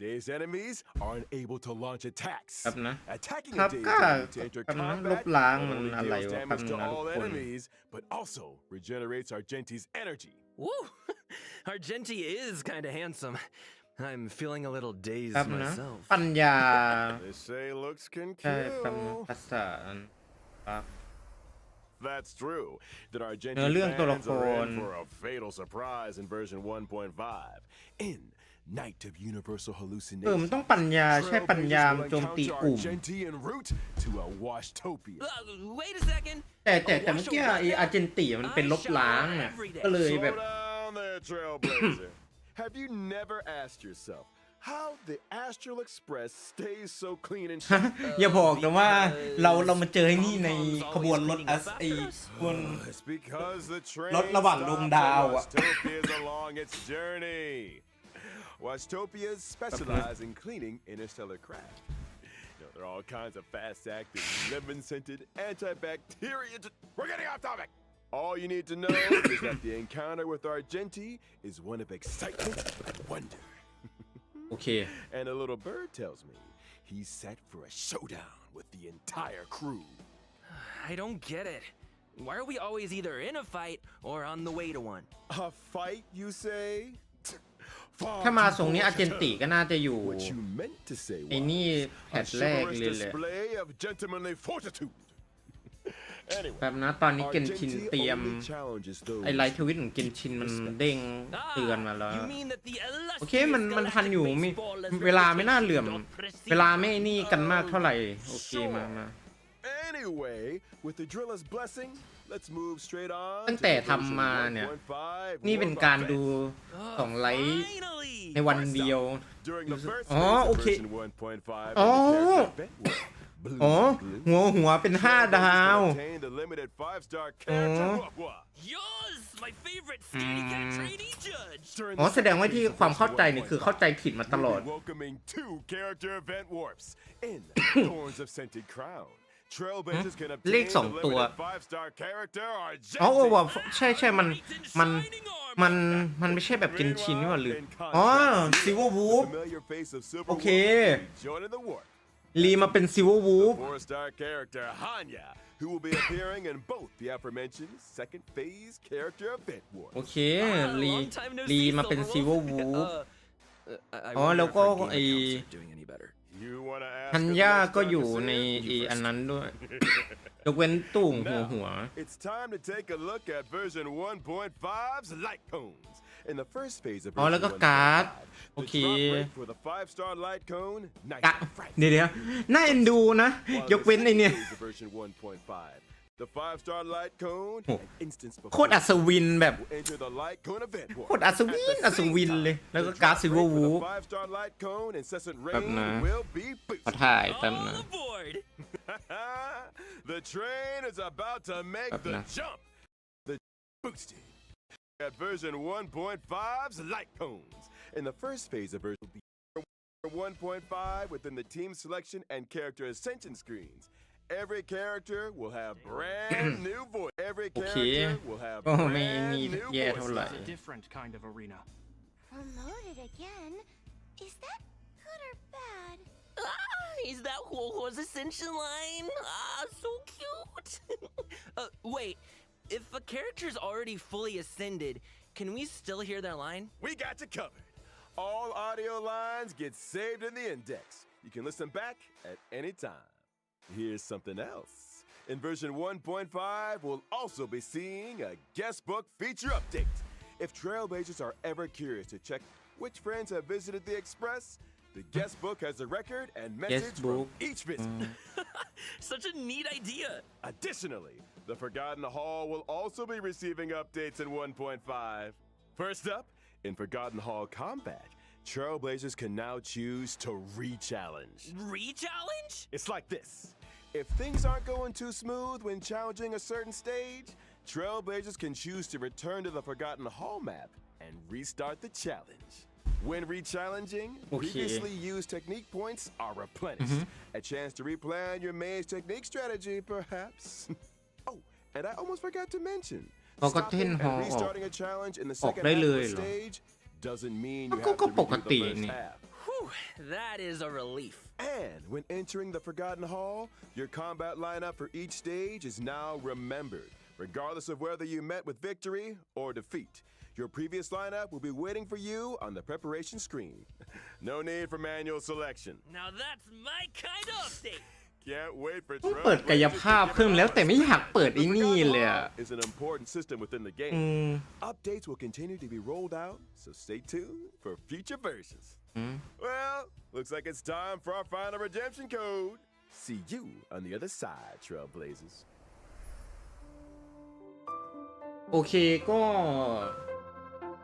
Dazed enemies are unable to launch attacks. ครับนะ Attacking ครั a บ dazed ก็ enemy to enter ครับนะ combat ลบล้าง not มัน only อะไร deals วะครับ damage to นะทุก all คน enemies, but also regenerates Argenti's energy. Woo! Argenti is kind of handsome. I'm feeling a little ค dazed รับนะ myself. ปัญญา They say looks can ใช่ครับนะ kill. ภาษาครับ that's true, then our เนื้อ Genshin เรื่องตัวละ fans ค are ร in for a fatal surprise in version 1.5. In Night of Universal มัน Hallucination, ต้องปัญญาใช่ปัญญา Trailblazers will โจมตี encounter กลุ่ม Argenti en route to a Washtopia. Wait a second. แต่เมื่อกี้ไออาร์เจนติมันเป็นลบล้างอ่ะก็เลยแบบ Slow down there, Trailblazer. Have you never asked yourself how the Astral Express stays so clean and อย่าบอกนะว่าเรามาเจอไอ้นี่ในขบวนรถไอขบวน It's because the train รถระหว่างดวงดาวอะ stops at Washtopias along its journey. Washtopias specialize in cleaning interstellar craft. There are all kinds of fast-acting, lemon-scented, antibacterial. We're getting off topic. All you need to know is that the encounter with Argenti is one of excitement and wonder. โอเค And a little bird tells me he's set for a showdown with the entire crew. I don't get it. Why are we always either in a fight or on the way to one? A fight, you say? Far ถ้ามา too ทรงนี้อาร์เจนติ bold. ก็น่าจะอยู่ What you meant to say ไอ้นี่ was แพ a ทแรก chivalrous เลยแหละ display of gentlemanly fortitude. Anyway, แบบนะตอนนี้เกนชิน Argenti เตรียม only challenges those ไอไลท์ทวิตของเกนชินมันเด้งเตือนมาแล้ว You mean that the โอเค illustrious มันทันอยู่ galactic มี baseball has เวลาไม่น่าเหลื่อม don't proceed. เวลาไม่นี่กันมากเท่าไหร่ โอเค Sure. มา Anyway, with the driller's blessing, let's move straight on. ตั้งแต่ทำมาเนี่ย นี่เป็นการดูของไลท์ Finally! ในวันเดียว During the first อ๋อ phase โอ of เค version 1.5, อ๋อ the character event was Blue อ๋อ Blue. หัวเป็น5 ดาว Obtain the limited 5-star character Guywatchct. Yours, my favorite scaredy cat trainee judge! During อ๋อ the แสดงว่า second ที่ phase of ความ version เข้าใจนี่คือเข้าใจผิดมาตลอด we'll be welcoming 2 character event warps in Thorns of Scented Crown. Trailblazers can เล obtain ข the 2 ตัว limited 5-star character อ๋อ Argenti. ว่าใช่มันไม่ใช่แบบเกนชินนี่หว่าหรืออ๋อซิลเวอร์วูฟ Familiar face of Silver Okay. Wolf joining the warp. รีมาเป็นซิลเวอร์วูฟ 4-star character Hanya, who will be appearing in both the aforementioned second phase character event โอ warps. เค Ah, รี long time no รี see, มาเป็น Silver ซิลเวอ Wolf. ร์วูฟ I อ๋อ wonder แล้ว if ก็ our game ไอ accounts are doing any better. You wanna ask ฮัน us ย่า next ก็ time อยู่ to ใน see? อี You อัน first. นั้นด้วยยกเว้นตุ่งหัว Now, it's time to take a look at version 1.5's light cones. In the first phase of อ๋อแล้วก็ version การ์ด 1.5, โอ the เค drop rate for the 5-star light cone, nice กะ and frank. เดี๋ยวน่าเอ็นดูนะ While ย in ก the เว้นไอ second เนี่ย phase of version 1.5, the 5-star light cone, Oh. an instance โคตรอัศวินแบบ will enter the light cone event โคตรอัศวิน At the อัศ same วินเลย time, แล้วก็ the การ์ด drop ซิลเวอ rate ร์ for วู the ฟ 5-star light cone incessant rain nah. will be ขอ boosted. ถ่ายแป๊บ All นะ aboard! The train is about to make the Nah. jump. The boosted at version 1.5's light cones. In the first phase of version 1.5 within the team selection and character ascension screens. Every character will have brand new voice. Every character will have ก็ไม่ brand นี่ new แย่เท่าไหร่ voices. It's a different kind of arena. Promoted again? Is that good or bad? Is that Huohuo's ascension line? Ah, so cute! Wait, if a character's already fully ascended, can we still hear their line? We got you covered. All audio lines get saved in the index. You can listen back at any time. Here's something else. In version 1.5, we'll also be seeing a guest book feature update. If Trailblazers are ever curious to check which friends have visited the Express, the guest book has a record and message from book. each visit. Such a neat idea! Additionally, the Forgotten Hall will also be receiving updates in 1.5. First up, in Forgotten Hall Combat, Trailblazers can now choose to re-challenge. Re-challenge? It's like this. If things aren't going too smooth when challenging a certain stage, Trailblazers can choose to return to the Forgotten Hall map and restart the challenge. When re-challenging, Okay. previously used technique points are replenished. A chance to replan your maze technique strategy, perhaps. Oh, and I almost forgot to mention. Forgotten Stopping Hall and restarting a challenge in the ออก second ได้ half เล of ย the เหรอ stage doesn't mean you ก็ have ก็ to ป redo ก the ติ first นี่ half. Whew, that is a relief. And when entering the Forgotten Hall, your combat lineup for each stage is now remembered, regardless of whether you met with victory or defeat. Your previous lineup will be waiting for you on the preparation screen. No need for manual selection. Now that's my kind of update! Can't wait for ต้องเปิดกายภาพเพิ่มแล้วแต่ไม่อยากเปิดไอ้นี่เลยอะ is an important system within the อื game. ม Updates will continue to be rolled out, so stay tuned for future versions. อืม Well, looks like it's time for our final redemption code. See you on the other side, Trailblazers. โอเคก็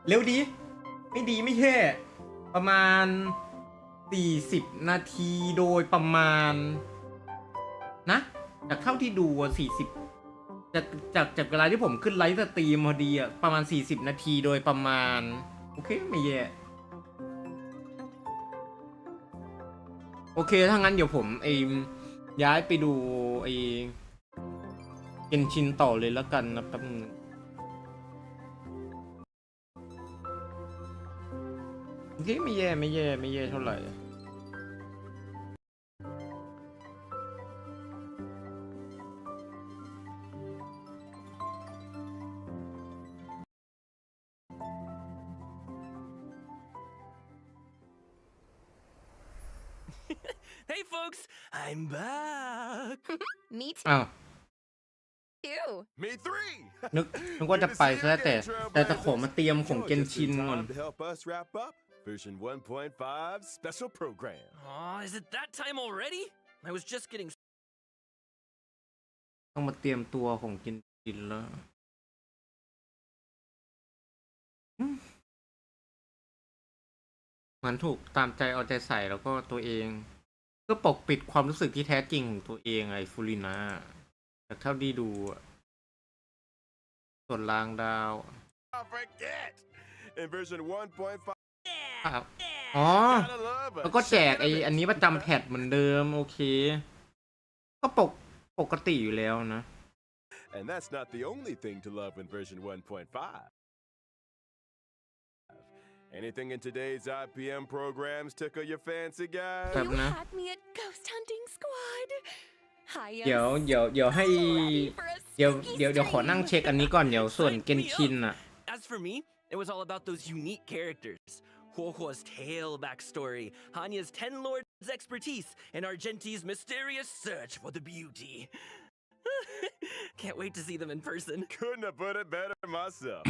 เร็วดี ไม่ดีไม่แย่ประมาณ40 นาทีโดยประมาณนะจากเท่าที่ดู40จากเวลาที่ผมขึ้นไลฟ์สตรีมพอดีอะประมาณ40 นาทีโดยประมาณโอเคไม่แย่โอเคถ้างั้นเดี๋ยวผมย้ายไปดูเกนชินต่อเลยแล้วกันนะแป๊บนึงโอเคไม่แย่เท่าไหร่ Hey, folks, I'm back. Me อ้าว too. Me three. นึกว่าจะไปซะแล้วแต่ขอมาเตรียมของเกนชินก่อน To help us wrap up version 1.5 special program. Aw, is it that time already? I was just getting ต้องมาเตรียมตัวของเกนชินแล้วเหมือนถูกตามใจเอาใจใส่แล้วก็ตัวเองก็ปกปิดความรู้สึกที่แท้จริงของตัวเองไอ้ฟูรินาจากเท่าที่ดูอะส่วนลางดาว Don't forget, in version 1.5, ครับอ๋อ gotta love a แล้วก็แจกอันนี้ประจำแพทเหมือนเดิมโอเค ก็ปกติอยู่แล้วนะ And that's not the only thing to love in version 1.5. Anything in today's IPM programs tickle your fancy, guys? ครับ You นะ had me at Ghost Hunting Squad. I am เดี๋ยวให้ ready for a เดี๋ยว spooky ขอนั่ง stream. เช็คอันนี้ก่อนเดี๋ยวส่วนเกนชินอะ As for me, it was all about those unique characters. Huohuo's tale backstory, Hanya's Ten Lords' expertise, and Argenti's mysterious search for the beauty. Can't wait to see them in person. Couldn't have put it better myself.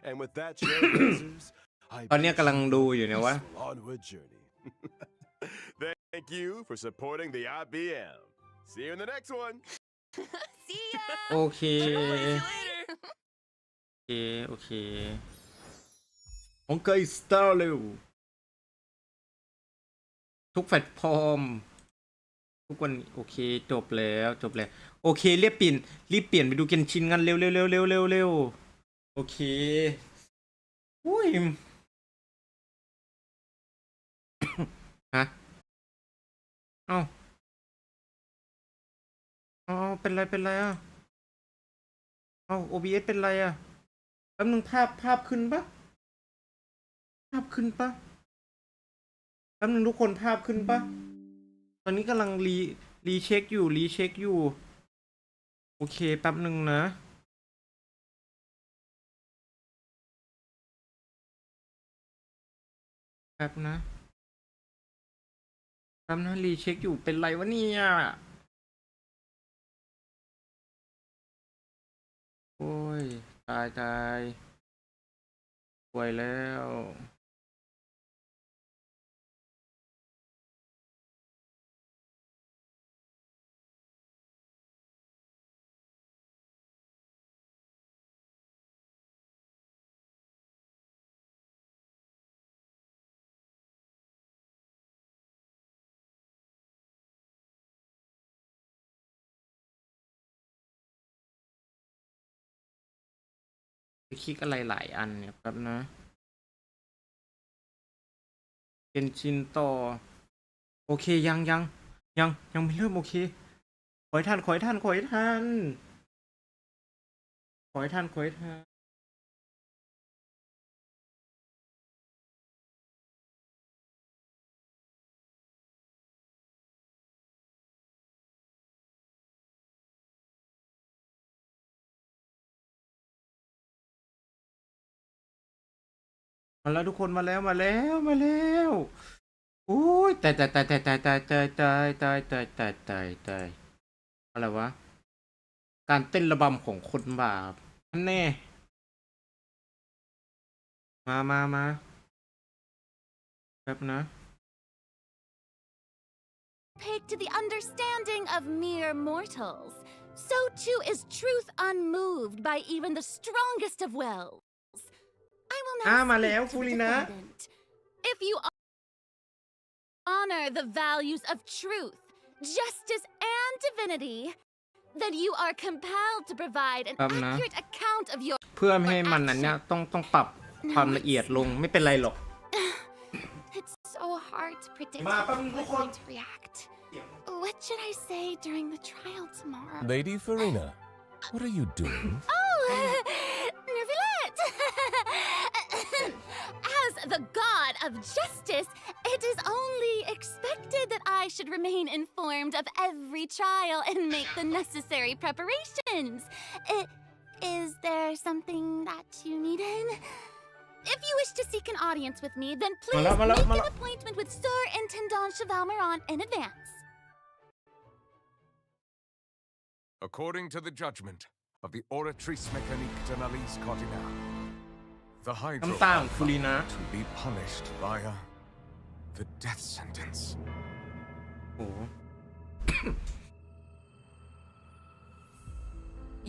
And with that, Trailblazers, I ตอนเนี้ย bid กำลัง you ดูอยู่ a เนี่ยว่า peaceful onward journey. Thank you for supporting the IBM. See you in the next one. See ya. โอเค See you later. โอเคของเกย์สตาร์เร็วทุกแพลตฟอร์ม ทุกวันโอเคจบแล้วโอเครีบเปลี่ยนไปดูเกนชินกันเร็วโอเคอุ้ย ฮะเอ้าเป็นไรอ่ะOBS เป็นไรอ่ะแป๊บนึงภาพขึ้นปะแป๊บนึงทุกคนภาพขึ้นปะตอนนี้กำลังรีเช็คอยู่โอเคแป๊บนึงนะแป๊บนะรีเช็คอยู่เป็นไรวะเนี่ยโอ้ยตายป่วยแล้วคลิกอะไรหลายอันเนี่ยแป๊บนะเกนชินต่อโอเคยังไม่เริ่มโอเคขอให้ทันมาแล้วทุกคนมาแล้ว อุ้ยตายอะไรวะการเต้นระบำของคนบาปนั่นแน่มาแป๊บนะ Opaque to the understanding of mere mortals, so too is truth unmoved by even the strongest of wills. I will now มา speak แล้ว to ฟู the รินะ defendant. If you honor the values of truth, justice, and divinity, then you are compelled to provide an ครับนะ accurate account of your เพื่อไม่ให้มันอันเนี้ยต้องปรับความละเอียดลงไม่เป็นไรหรอก It's so hard to predict มา how แป๊บนึง I'm ทุกคน going to react. What should I say during the trial tomorrow? Lady Farina, what are you doing? Oh, Nervillette! As the god of justice, it is only expected that I should remain informed of every trial and make the necessary preparations. Is there something that you needed? If you wish to seek an audience with me, then please make an appointment with Sir Intendant Chevalmeron in advance. According to the judgment of the Oratrice Mécanique d'Analyse Cardinal, the Hydro น้ำตาของฟูรินะ to be punished via the death sentence. โอ้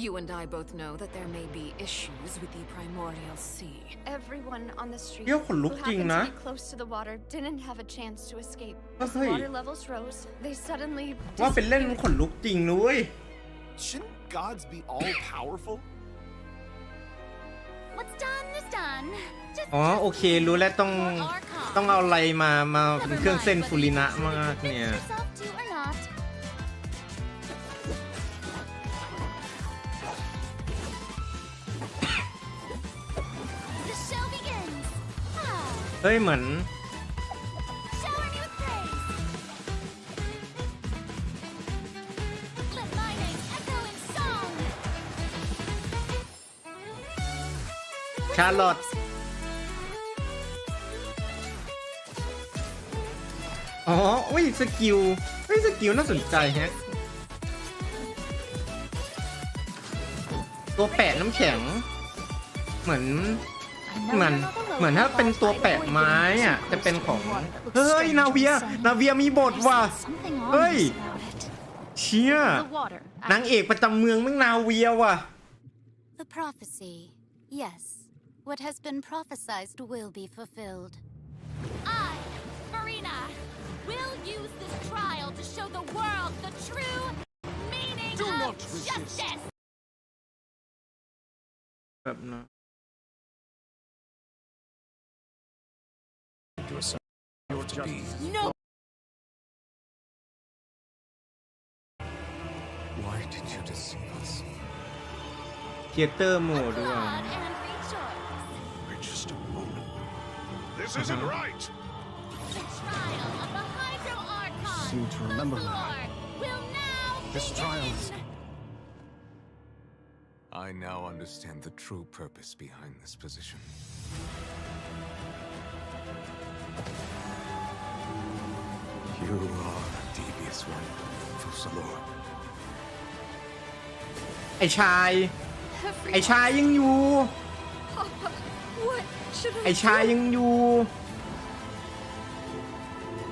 You and I both know that there may be issues with the primordial sea. Everyone on the street เดี๋ยวขนลุ who กจริง happened นะ to be close to the water didn't have a chance to escape. As the เฮ้ย water levels rose, they suddenly ว่าเป็นเล่นขนลุกจริงนุ้ย Shouldn't gods be all powerful? What's done is done. Just อ๋อโอเครู้แล้วต้อง Archon. เอาอะไรมาเป็น Never เครื่อง mind เส้น whether ฟูรินะ you มาก convince เนี่ย yourself to or not. The show begins. เฮ้ยเหมือน Shower me with praise. Let my name echo in song. ชาร์ลอตอ๋ออุ้ยสกิลน่าสนใจแฮะตัวแปะน้ำแข็งเหมือนถ้าเป็นตัวแปะไม้อ่ะจะเป็นของเฮ้ยนาเวียมีบทว่ะ Something Hey. ominous about it. เชี่ย The water. นางเอกประจำเมืองแม่งนาเวียว่ะ The prophecy. Yes. What has been prophesied will be fulfilled. I, Marina, will use this trial to show the world the true meaning Do of not resist. justice. แบบนะ Your justice. No. Why did you deceive us? เทียเตอร์โหมดด้วย Applaud and rejoice. For just a moment. This isn't right. The trial of the Hydro Archon. Seem to remember the her. floor will now This begin. trial is- I now understand the true purpose behind this position. You are a devious one, Fussalor. ไอชายยังอยู่ what should ไอชายยังอยู่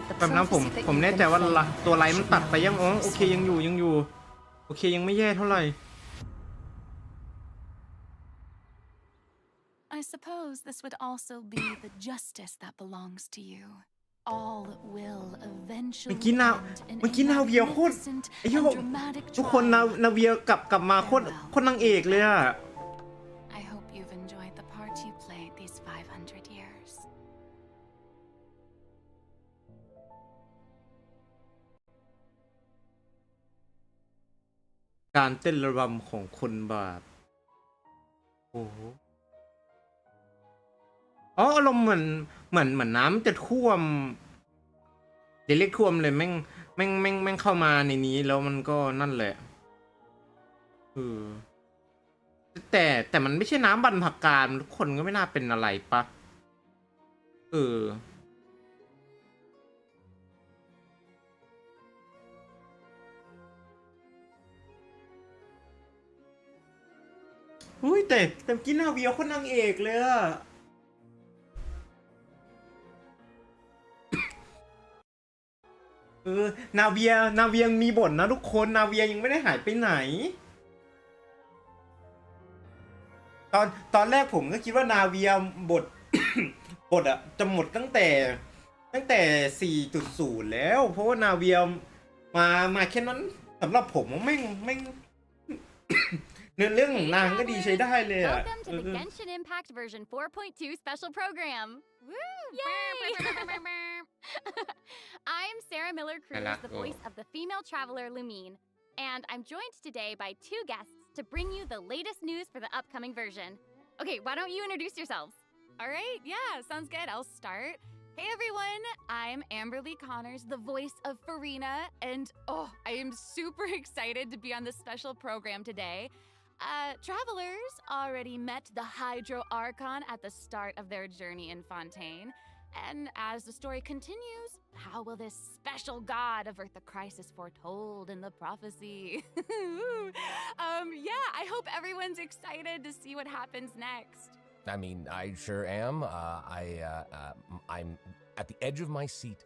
The แบบนั้นผม prophecy that แน่ you've ใจ been ว่า following ตัวไลน์มัน should ตัดไป not ยังอ๋อ be โอเคยังอยู่ โอเคยังไม่แย่เท่าไหร่ I suppose this would also be the justice that belongs to you. All will เมื่อ eventually กี้นา end in เมื่อกี้นาเวียโคตร magnificent ไอ้เหี้ย and dramatic ทุกคน trial. นาเวียกลับมาโคตรนางเอกเลยอะ I hope you've enjoyed the part you played these 500 years. การเต้นระบำของคนบาปโอ้โหอ๋ออารมณ์เหมือนน้ำจะท่วมเดี๋ยวเรียกท่วมเลยแม่งเข้ามาในนี้แล้วมันก็นั่นแหละแต่มันไม่ใช่น้ำบรรพการทุกคนก็ไม่น่าเป็นอะไรปะ อุ้ยแต่กินนาเวียคนนางเอกเลยอะนาเวียยังมีบทนะทุกคนนาเวียยังไม่ได้หายไปไหน ตอนแรกผมก็คิดว่านาเวียบท บทอะจะหมดตั้งแต่ 4.0 แล้ว เพราะว่านาเวียมาแค่นั้นสำหรับผมไม่ เนื้อเรื่องของนางก็ดีใช้ได้เลยอะ Welcome to the Genshin Impact version 4.2 special program. Woo! Yay! I'm Sarah Miller Cruz, the voice of the female traveler Lumine, and I'm joined today by two guests to bring you the latest news for the upcoming version. Okay, why don't you introduce yourselves? All right, yeah, sounds good. I'll start. Hey everyone, I'm Amberly Connors, the voice of Farina, and I am super excited to be on this special program today. Travelers already met the Hydro Archon at the start of their journey in Fontaine. And as the story continues, how will this special god avert the crisis foretold in the prophecy? Yeah, I hope everyone's excited to see what happens next. I mean, I sure am. I'm at the edge of my seat.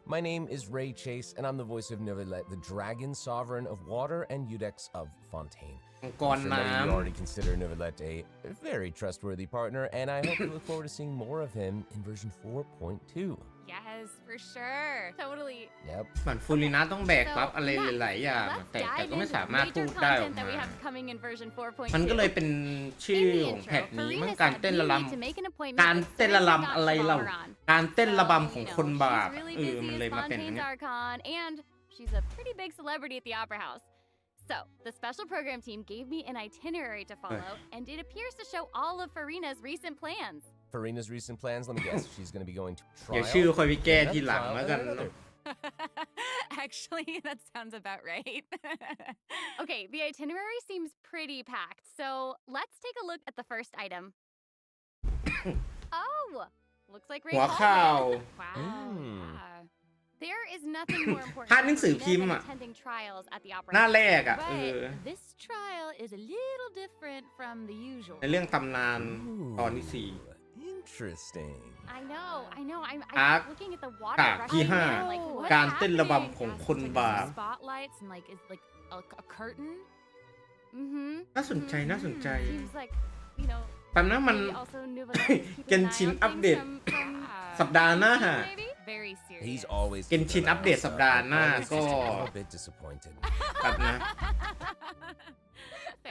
My name is Ray Chase, and I'm the voice of Neuvillette, the dragon sovereign of water and Udex of Fontaine. I'm sure many of you already consider Neuvillette a very trustworthy partner, and I hope you look forward to seeing more of him in version 4.2. Yes, for sure. Totally. Yep. เหมือนฟูรินะต้องแบกรับอะไรหลายๆอย่างแต่ก็ไม่สามารถพูดได้ออกมามันก็เลยเป็นชื่อของแพทนี้มันการเต้นระลำการเต้นระลำอะไรเราการเต้นระบำของคนบาปมันเลยมาเป็นอย่างนี้ And she's a pretty big celebrity at the Opera House. So, the special program team gave me an itinerary to follow, and it appears to show all of Farina's recent plans. Farina's recent plans, let me guess, she's going to be going to trial. เดี๋ยวชื่อค่อยไปแก้ทีหลังแล้วกัน Actually, that sounds about right. Okay, the itinerary seems pretty packed, so let's take a look at the first item. Oh, looks like Ray หัวข่าว Wow. Yeah. There is nothing more important ภาพหนังสือพิมพ์ than อะ attending trials at the opera. หน้าแรกอะ But this trial is a little different from the usual. ในเรื่องตำนานตอนที่ Interesting. I know. I'm อาร์ค looking at the water ฉากที่ rushing 5 in, like, what's การเต้นระ happening? บำของคนบาป Spotlights and like is like a curtain. Mm-hmm. น่าสนใจ Seems like, you know, แป๊บนะมัน maybe also Neuvillette is keeping an eye on Genshin things update from สัปดาห์หน้า maybe? Very serious. He's always Genshin update สัปดาห์หน้า Always ก็ just a little bit disappointed. แป๊บนะ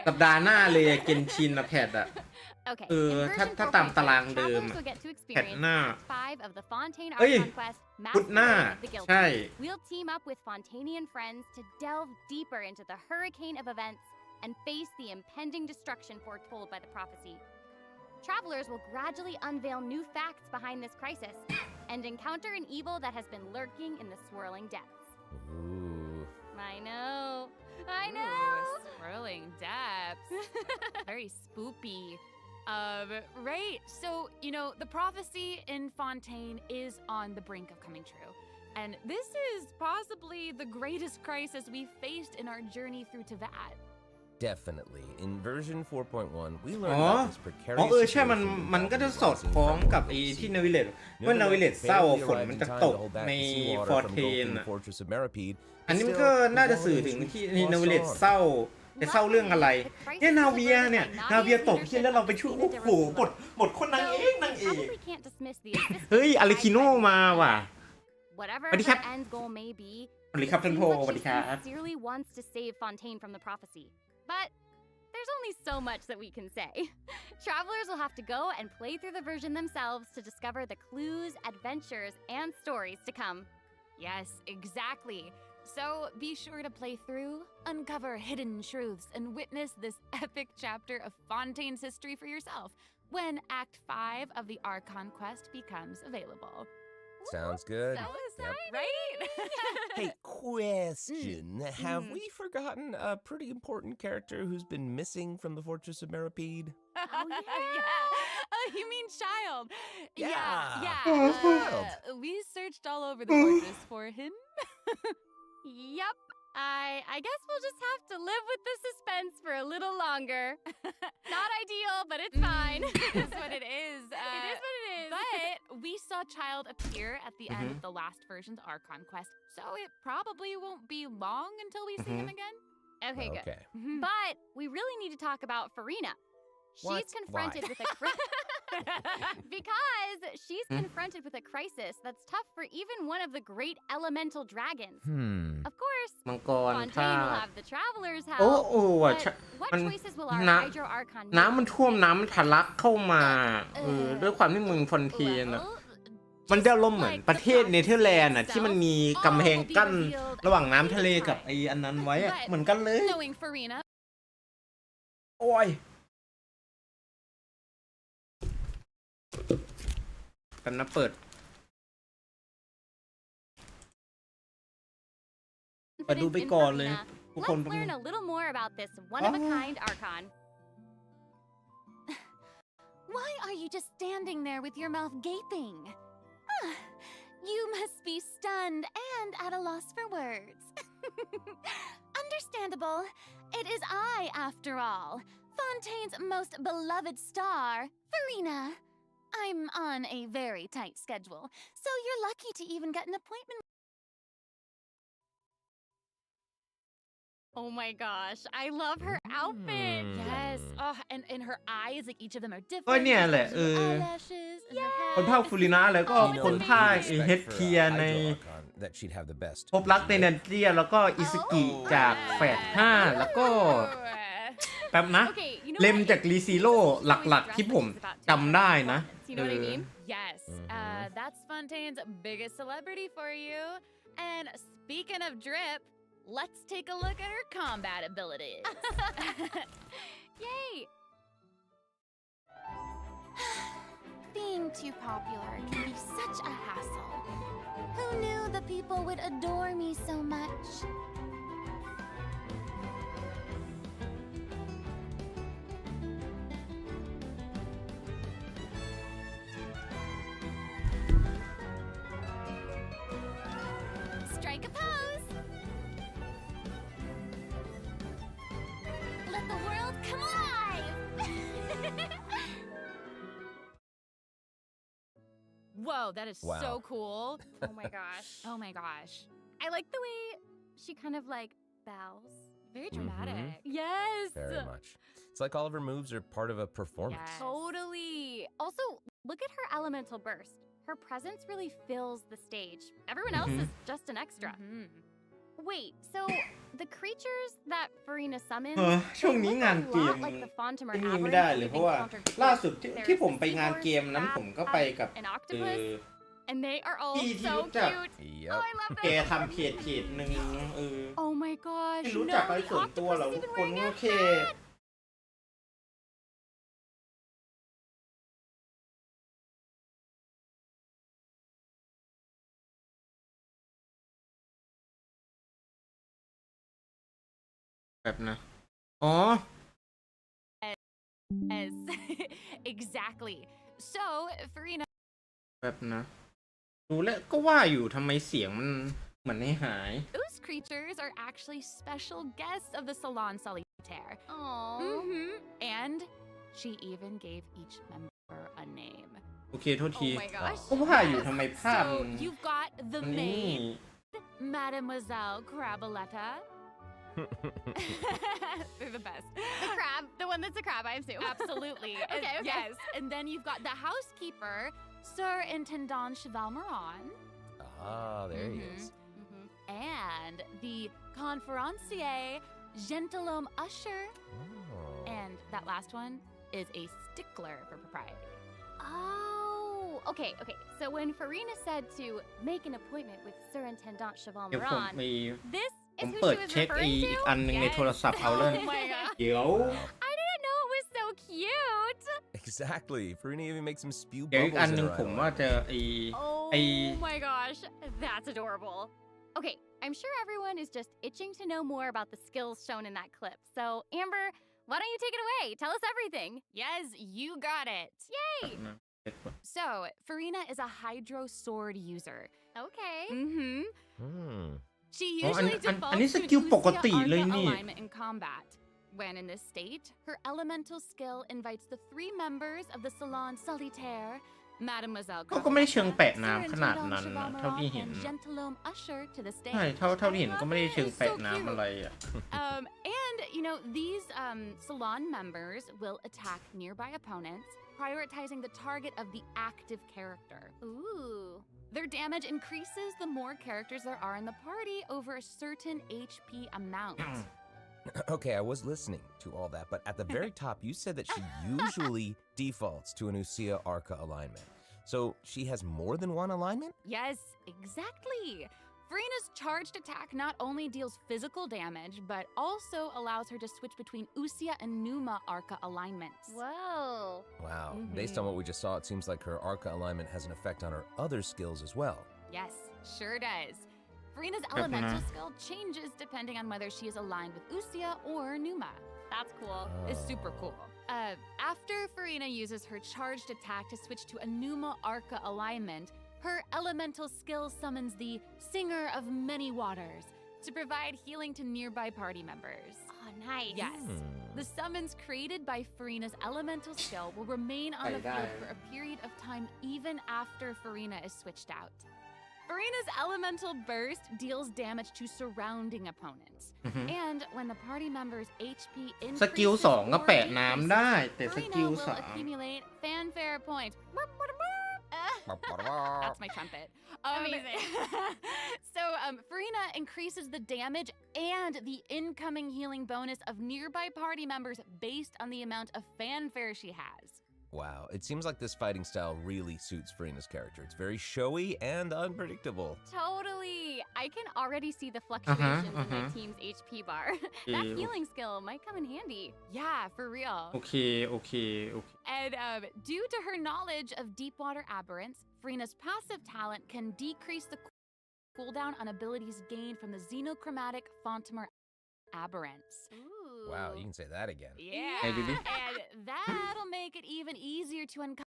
สัปดาห์หน้าเลยเกนชินอะแพทอะ Okay. ถ้าตามตารางเดิม travelers อะ will get to แพท experience หน้า Act 5 of the Fontaine เอ้ย Archon Quest พุธหน้า Masquerade of the Guilty. ใช่ We'll team up with Fontainian friends to delve deeper into the hurricane of events and face the impending destruction foretold by the prophecy. Travelers will gradually unveil new facts behind this crisis and encounter an evil that has been lurking in the swirling depths. Ooh. I know. Ooh, swirling depths. Very spoopy. Right. So, you know, the prophecy in Fontaine is on the brink of coming true. And this is possibly the greatest crisis we've faced in our journey through Teyvat. Definitely. In version 4.1, we อ๋ learned อ about this precarious ใช่มันก็จะสอดคล้องกับไอ้ที่นาวิเลตว่านาวิเลตเศร้าฝนมันจะตกในฟอร์เทนอะอันนี้มันก็น่าจะสื่อถึงที่นาวิเลตเศร้าแต่เศร้าเรื่องอะไรเนี่ยนาเวียตกที่แล้วเราไปช่วยโอ้โหบทคนนางเอก Probably can't dismiss the เฮ้ยอาริคิโนมาว่ะ Whatever สวัสดีครับ her end goal may be, สวัสดีครับท่าน seems โพ like สวัส she ดีครับ sincerely wants to save Fontaine from the prophecy. But there's only so much that we can say. Travelers will have to go and play through the version themselves to discover the clues, adventures, and stories to come. Yes, exactly. So be sure to play through, uncover hidden truths, and witness this epic chapter of Fontaine's history for yourself when Act 5 of the Archon Quest becomes available. Sounds good. So exciting, right? Hey, question. Have we forgotten a pretty important character who's been missing from the Fortress of Meripede? Oh, yeah. Oh, you mean Child? Yeah. We searched all over the fortress for him. Yup. I guess we'll just have to live with the suspense for a little longer. Not ideal, but it's fine. It is what it is. It is what it is. But we saw Child appear at the end of the last version's Archon quest, so it probably won't be long until we see him again. Okay, good. Okay. But we really need to talk about Farina. What? She's confronted Why? with a because she's confronted with a crisis that's tough for even one of the great elemental dragons. Of course, มังกร Fontaine ธา will ตุ have the traveler's โอ้ help. โอ้ว่ะ But what มัน choices will our น้ำ Hydro Archon น้ำ make? มันท่วมน้ำมันทะลักเข้ามาด้วยความที่เมืองฟอนเทียนอะ มันจะลมณ์เหมือนประเทศเนเธอร์แลนด์อะที่มันมีกำแพงกั้นระหว่างน้ำทะเลกับไอ้อันนั้นไว้อะเหมือนกันเลย Knowing Farina, โอ้ยกันนะเปิดดูไปก่อนเลย ทุกคน let's learn a little more about this one-of-a-kind Archon. Why are you just standing there with your mouth gaping? You must be stunned and at a loss for words. Understandable. It is I, after all, Fontaine's most beloved star, Farina. I'm on a very tight schedule, so you're lucky to even get an appointment. Oh my gosh, I love her outfit. Yes. Oh, and her eyes, like each of them are ก็ different. เนี่ยแหละ Eyelashes and her คน hair. ภาคฟูรินะแล้วก็ Oh, it's คนภาค amazing. เฮด Respect for, เทียใน Hydro Archon, that she'd have the best. พบรักในแดนเจียแล้วก็อิสกิจากแฝด5แล้วก็แป๊บนะ Okay, you know เลม what? จากรีซีโร่หลักๆ ที่ผมจำได้นะ You know what I mean? Yes. That's Fontaine's biggest celebrity for you. And speaking of drip, let's take a look at her combat abilities. Yay! Being too popular can be such a hassle. Who knew the people would adore me so much? Strike a pose! Let the world come alive! Whoa, that is Wow. so cool. Oh my gosh. Oh my gosh. I like the way she kind of like bows. Very dramatic. Yes. Very much. It's like all of her moves are part of a performance. Yes. Totally. Also, look at her elemental burst. Her presence really fills the stage. Everyone else is just an extra. Wait, so the creatures that Farina summons, ช่วงนี้งานเกม lot like the Fontimer ที่นี่ไม่ aberrants ได้ we've เลยเพราะว่า encountered ล่า before. สุด There's ที่ผมไป seahorse, งานเกมนั้น crab, ผมก็ไปกับ an octopus, and they are all พี่ที่ so รู้จัก cute. Yep. Oh, I love แก them. ทำเพจหนึ่ง Oh my gosh. ไม่รู้จัก no, อะไร the ส่วนตัวเหรอ octopus ทุ is ก even คน wearing a โอเค hat. แบบนะ อ๋อ Yes. Exactly. So, Farina แบบนะ ดูแล้วก็ว่าอยู่ทำไมเสียงมันเหมือนให้หาย Those creatures are actually special guests of the Salon Solitaire. Aww. And she even gave each member a name. โอเคโทษที Oh my gosh. ก็ว่าอยู่ทำไมภาพ So มัน you've got the มันนี่ maid, Mademoiselle Craboletta. They're the best. The crab, the one that's a crab, I assume. Absolutely. Okay, okay. Yes. And then you've got the housekeeper, Sir Intendant Chevalmeron. Ah, there he is. And the conferencier, Gentilhomme Usher. Oh. And that last one is a stickler for propriety. Oh, okay. So when Farina said to make an appointment with Sir Intendant เดี๋ยวผม Chevalmeron, ไป this ผม is who เปิด she was เช็ค referring อีก to? อันหนึ่งในโทรศัพท์เอาเลย Oh my god. เดี๋ยว I didn't know it was so cute. Exactly. Farina even makes him spew เดี๋ยวอีก bubbles อัน in หนึ่ง her ผมว่า eyeliner. จะไอ Oh my gosh, that's adorable. Okay, I'm sure everyone is just itching to know more about the skills shown in that clip. So, Amber, why don't you take it away? Tell us everything. Yes, you got it. Yay! So, Farina is a hydro sword user. Okay. Mm-hmm. Hmm. She อ๋อ usually อันนี้ defaults ส to กิล an ปก Usia ติเลย Arca นี่ alignment in combat. When in this state, her elemental skill invites the 3 members of the Salon Solitaire, Mademoiselle ก็ไม่ได้เชิง Cravata, แปะน้ำขนาด Serenity นั้น Don นะเท่าที่ Chevaumerat, เห็น and Gentilhomme Usher to the ใช่ stage. เท่าที่เห็นก็ไม่ได้เชิง It's แปะ so น้ำ cute. อะไรอ่ะ And, these salon members will attack nearby opponents, prioritizing the target of the active character. Ooh. Their damage increases the more characters there are in the party over a certain HP amount. Okay, I was listening to all that, but at the very top, you said that she usually defaults to an Usia Arca alignment. So she has more than one alignment? Yes, exactly. Farina's charged attack not only deals physical damage, but also allows her to switch between Usia and Numa Arca alignments. Whoa. Wow. Based on what we just saw, it seems like her Arca alignment has an effect on her other skills as well. Yes, sure does. Farina's elemental skill changes depending on whether she is aligned with Usia or Numa. That's cool. It's super cool. After Farina uses her charged attack to switch to a Numa Arca alignment, her elemental skill summons the Singer of Many Waters to provide healing to nearby party members. Oh, nice. Yes. The summons created by Farina's elemental skill will remain on the field for a period of time even after Farina is switched out. Farina's elemental burst deals damage to surrounding opponents. And when the party member's HP สกิล increases 2 ก็ or แปะน้ำได้ แต่ส Farina กิล will 3 accumulate fanfare points. That's my trumpet. Amazing. So Farina increases the damage and the incoming healing bonus of nearby party members based on the amount of fanfare she has. Wow, it seems like this fighting style really suits Farina's character. It's very showy and unpredictable. Totally. I can already see the fluctuations in my team's HP bar. That Yeah. healing skill might come in handy. Yeah, for real. โอเค โอเค โอเค And due to her knowledge of deep water aberrants, Farina's passive talent can decrease the cooldown on abilities gained from the xenochromatic Fontamer aberrants. Ooh. Wow, you can say that again. Yeah. Hey, baby. And that'll make it even easier to uncover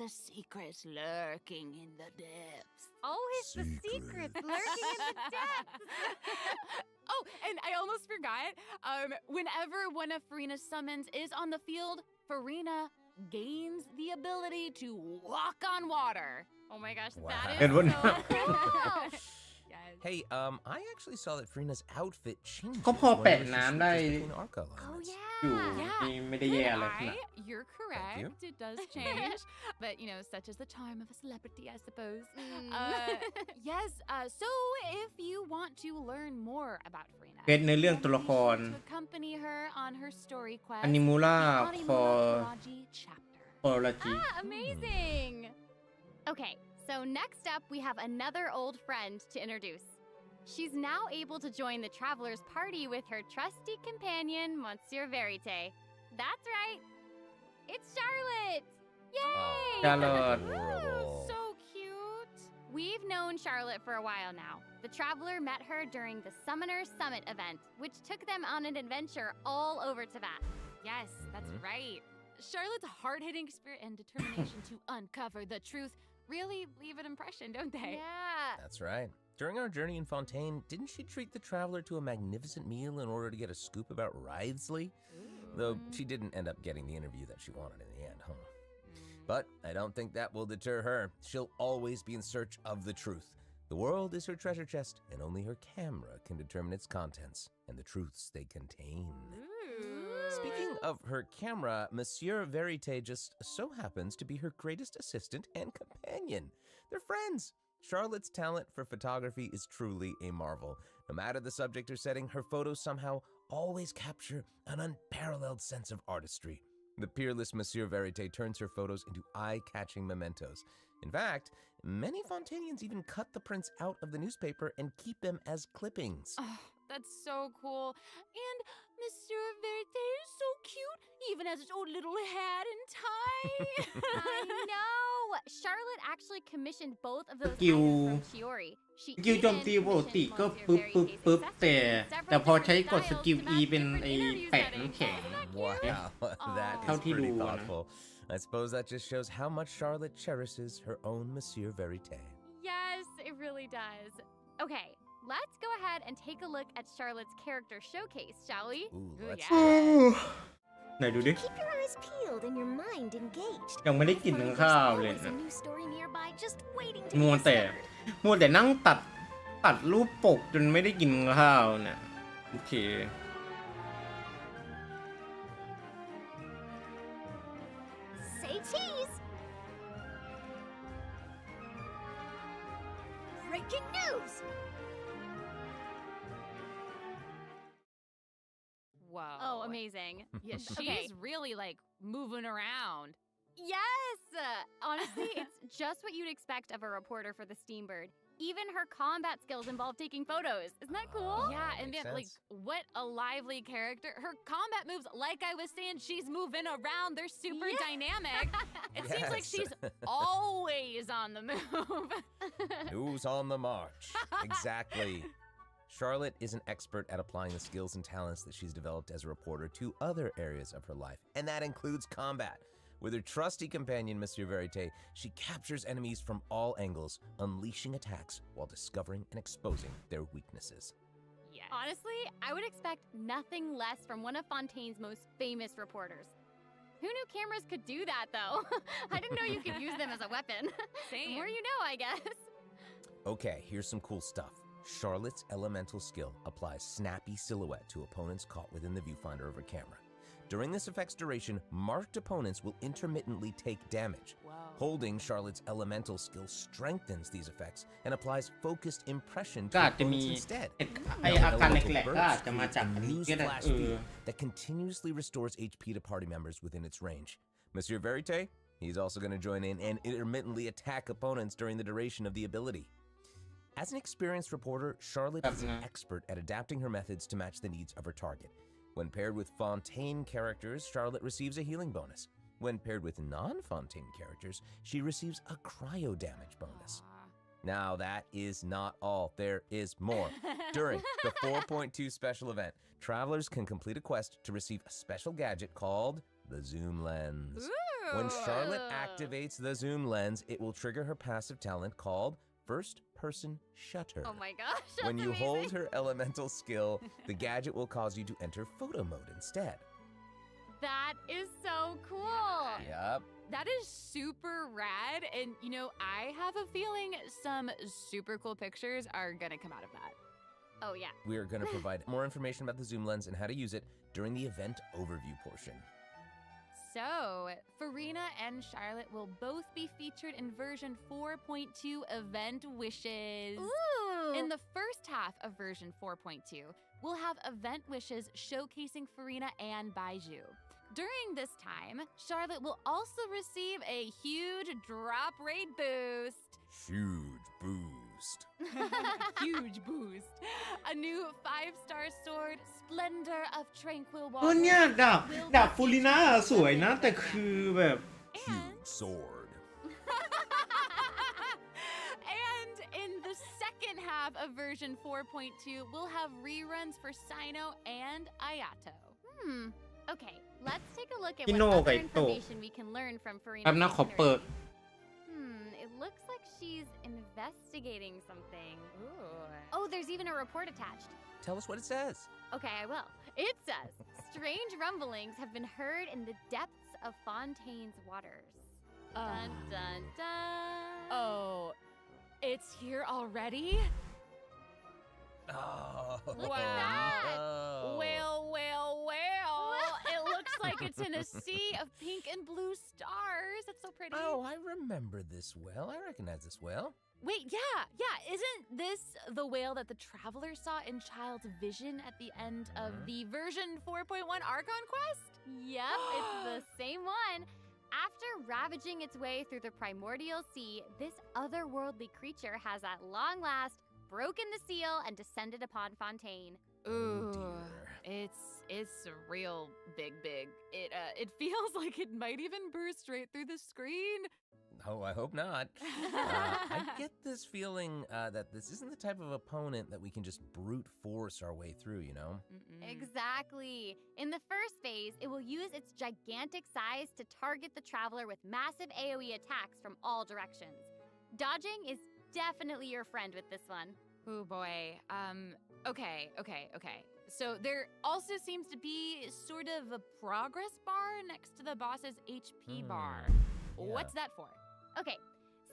the secrets lurking in the depths. Always the secrets lurking in the depths. Oh, and I almost forgot. Whenever one of Farina's summons is on the field, Farina gains the ability to walk on water. Oh my gosh, Wow. that is Edwin. so cool. Yes. Hey, I actually saw that Farina's outfit changed ก็พอแปะ whenever she น้ำได้ switches between Arca Oh alignments. อยู่ yeah. นี่ไม่ได้แย่อะไรขนาด You're correct. It does change. But, such is the charm of a celebrity, I suppose. Yes. So, if you want to learn more about Farina, เกรดในเรื่องตัวละคร to accompany her on her story quest, อนิมูล่า the คอ Animula Karaji chapter. คอราจิ Amazing. Okay, so next up we have another old friend to introduce. She's now able to join the traveler's party with her trusty companion, Monsieur Verite. That's right. It's Charlotte. Yay! Charlotte. Adorable. So cute. We've known Charlotte for a while now. The traveler met her during the Summoner Summit event, which took them on an adventure all over Tibet. Yes, that's right. Charlotte's hard-hitting spirit and determination to uncover the truth really leave an impression, don't they? Yeah. That's right. During our journey in Fontaine, didn't she treat the traveler to a magnificent meal in order to get a scoop about Wriothesley? Though she didn't end up getting the interview that she wanted in the end, huh? But I don't think that will deter her. She'll always be in search of the truth. The world is her treasure chest, and only her camera can determine its contents and the truths they contain. Speaking of her camera, Monsieur Verite just so happens to be her greatest assistant and companion. They're friends. Charlotte's talent for photography is truly a marvel. No matter the subject or setting, her photos somehow always capture an unparalleled sense of artistry. The peerless Monsieur Verite turns her photos into eye-catching mementos. In fact, many Fontainians even cut the prints out of the newspaper and keep them as clippings. Oh, that's so cool. And Monsieur Verite is so cute, even has his own little hat and tie. I know. Charlotte actually commissioned both of those Skill. items from Shiori. สกิลโจมตีปกติก็ปึ๊บปึ๊บปึ๊บแต่พอใช้กดสกิล E เป็นไอ้แปะน้ำแข็ง Wow, that How is do you pretty do, thoughtful. I suppose that just shows how much Charlotte cherishes her own Monsieur Verite. Yes, it really does. Okay, let's go ahead and take a look at Charlotte's character showcase, shall we? Ooh, Ooh, let's yeah. ไหนดูดิ Keep your eyes peeled and your mind engaged. ยังไม่ได้กิน Find ข้าว there's เลย always นะ a new story nearby just waiting to มั be วแต่ discovered. มัวแต่นั่งตัดรูปปกจนไม่ได้กินข้าวเนี่ยโอเค Say cheese. Breaking news. Whoa. Oh, amazing. Yeah, she's Okay. really like moving around. Yes! Honestly, it's just what you'd expect of a reporter for the Steambird. Even her combat skills involve taking photos. Isn't that cool? Yeah, and Makes then like sense. what a lively character. Her combat moves, like I was saying, she's moving around. They're super Yeah. dynamic. It seems like Yes. she's always on the move. Who's on the march? Exactly. Charlotte is an expert at applying the skills and talents that she's developed as a reporter to other areas of her life, and that includes combat. With her trusty companion, Monsieur Verite, she captures enemies from all angles, unleashing attacks while discovering and exposing their weaknesses. Yes. Honestly, I would expect nothing less from one of Fontaine's most famous reporters. Who knew cameras could do that, though? I didn't know you could use them as a weapon. The Same. more you know, I guess. Okay, here's some cool stuff. Charlotte's elemental skill applies snappy silhouette to opponents caught within the viewfinder of her camera. During this effect's duration, marked opponents will intermittently take damage. Whoa. Holding Charlotte's elemental skill strengthens these effects and applies focused impression ก็ to อาจจะมี opponents instead. ไออาการแหลกๆก็อาจจะมาจากอันนี้ก็ได้ Newsflash field that continuously restores HP to party members within its range. Monsieur Verite, he's also going to join in and intermittently attack opponents during the duration of the ability. As an experienced reporter, Charlotte is an expert at adapting her methods to match the needs of her target. When paired with Fontaine characters, Charlotte receives a healing bonus. When paired with non-Fontaine characters, she receives a cryo damage bonus. Now, that is not all. There is more. During the 4.2 special event, travelers can complete a quest to receive a special gadget called the Zoom Lens. When Charlotte activates the Zoom Lens, it will trigger her passive talent called First Person Shutter. Oh my gosh, that's When you amazing. hold her elemental skill, the gadget will cause you to enter photo mode instead. That is so cool. Yup. That is super rad. And, you know, I have a feeling some super cool pictures are going to come out of that. Oh, yeah. We are going to provide more information about the Zoom Lens and how to use it during the event overview portion. So, Farina and Charlotte will both be featured in version 4.2 Event Wishes. Ooh. In the first half of version 4.2, we'll have Event Wishes showcasing Farina and Baiju. During this time, Charlotte will also receive a huge drop rate boost. Huge boost. Huge boost. A new 5-star sword, Splendor of Tranquil เออ Waters. เนี่ยดาบฟูลิน่าสวยนะ แต่คือแบบ Huge sword. And in the second half of version 4.2, we'll have reruns for Sino and Ayato. Okay, let's take a look at Kino what other kay to. information we can learn from Farina's แป๊บนะขอเปิด It looks like she's investigating something. Ooh. Oh, there's even a report attached. Tell us what it says. Okay, I will. It says, strange rumblings have been heard in the depths of Fontaine's waters. Dun, dun, dun. Oh, it's here already? Oh. Look at that. no. Well. It looks like it's in a sea of pink and blue stars. It's so pretty. Oh, I remember this well. I recognize this well. Wait, yeah. Isn't this the whale that the traveler saw in Child's vision at the end of the version 4.1 Archon quest? Yep, it's the same one. After ravaging its way through the primordial sea, this otherworldly creature has at long last broken the seal and descended upon Fontaine. Ooh, dear. it's real big. It feels like it might even burst right through the screen. Oh, I hope not. I get this feeling that this isn't the type of opponent that we can just brute force our way through, you know? Exactly. In the first phase, it will use its gigantic size to target the traveler with massive AoE attacks from all directions. Dodging is definitely your friend with this one. Oh boy. Okay. So there also seems to be sort of a progress bar next to the boss's HP bar. What's that for? Okay,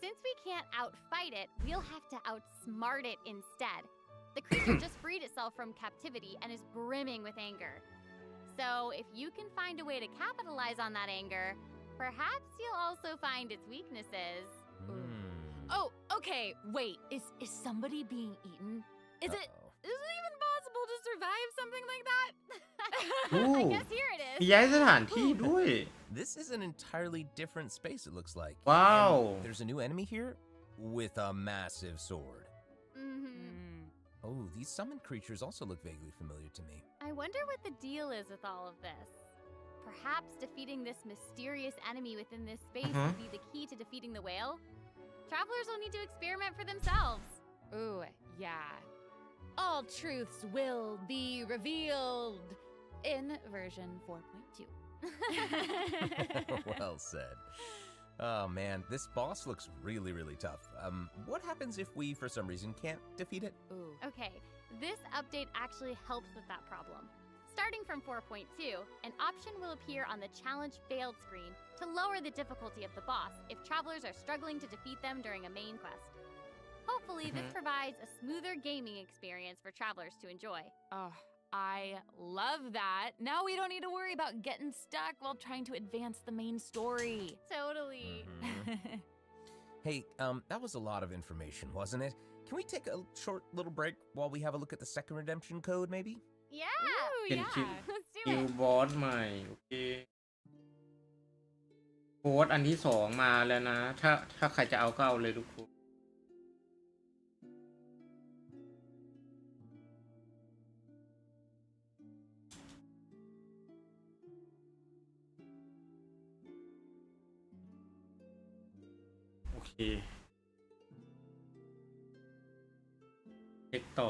since we can't outfight it, we'll have to outsmart it instead. The creature just freed itself from captivity and is brimming with anger. So if you can find a way to capitalize on that anger, perhaps you'll also find its weaknesses. Oh, okay. Wait, is somebody being eaten? Is it even possible to survive something like that? I guess here it มี is. ย้ายสถานที่ด้วย This is an entirely different space, it looks like. Wow. And there's a new enemy here with a massive sword. Oh, these summoned creatures also look vaguely familiar to me. I wonder what the deal is with all of this. Perhaps defeating this mysterious enemy within this space will be the key to defeating the whale? Travelers will need to experiment for themselves. Ooh, yeah. All truths will be revealed in version 4.2. Well said. Oh man, this boss looks really tough. What happens if we, for some reason, can't defeat it? Ooh. Okay, this update actually helps with that problem. Starting from 4.2, an option will appear on the Challenge Failed screen to lower the difficulty of the boss if travelers are struggling to defeat them during a main quest. Hopefully, this provides a smoother gaming experience for travelers to enjoy. Oh, I love that. Now we don't need to worry about getting stuck while trying to advance the main story. Totally. Hey, that was a lot of information, wasn't it? Can we take a short little break while we have a look at the second redemption code, maybe? Yeah. Ooh, เป็น yeah. คิว Let's do คิว it. บอสใหม่ โอเคโค้ดอันที่สองมาแล้วนะ ถ้าใครจะเอาก็เอาเลยทุกคน โอเคเช็คต่อ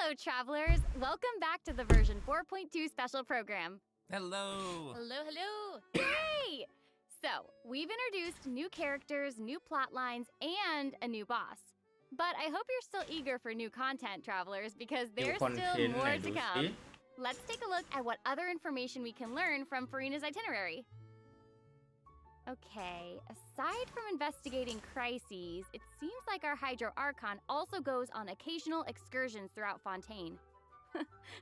Hello, travelers. Welcome back to the version 4.2 special program. Hello. Hello. Yay! So, we've introduced new characters, new plot lines, and a new boss. But I hope you're still eager for new content, travelers, because เดี๋ยว there's คอนเท still นต์ไหน more ดู to สิ come. Let's take a look at what other information we can learn from Farina's itinerary. Okay, aside from investigating crises, it seems like our Hydro Archon also goes on occasional excursions throughout Fontaine.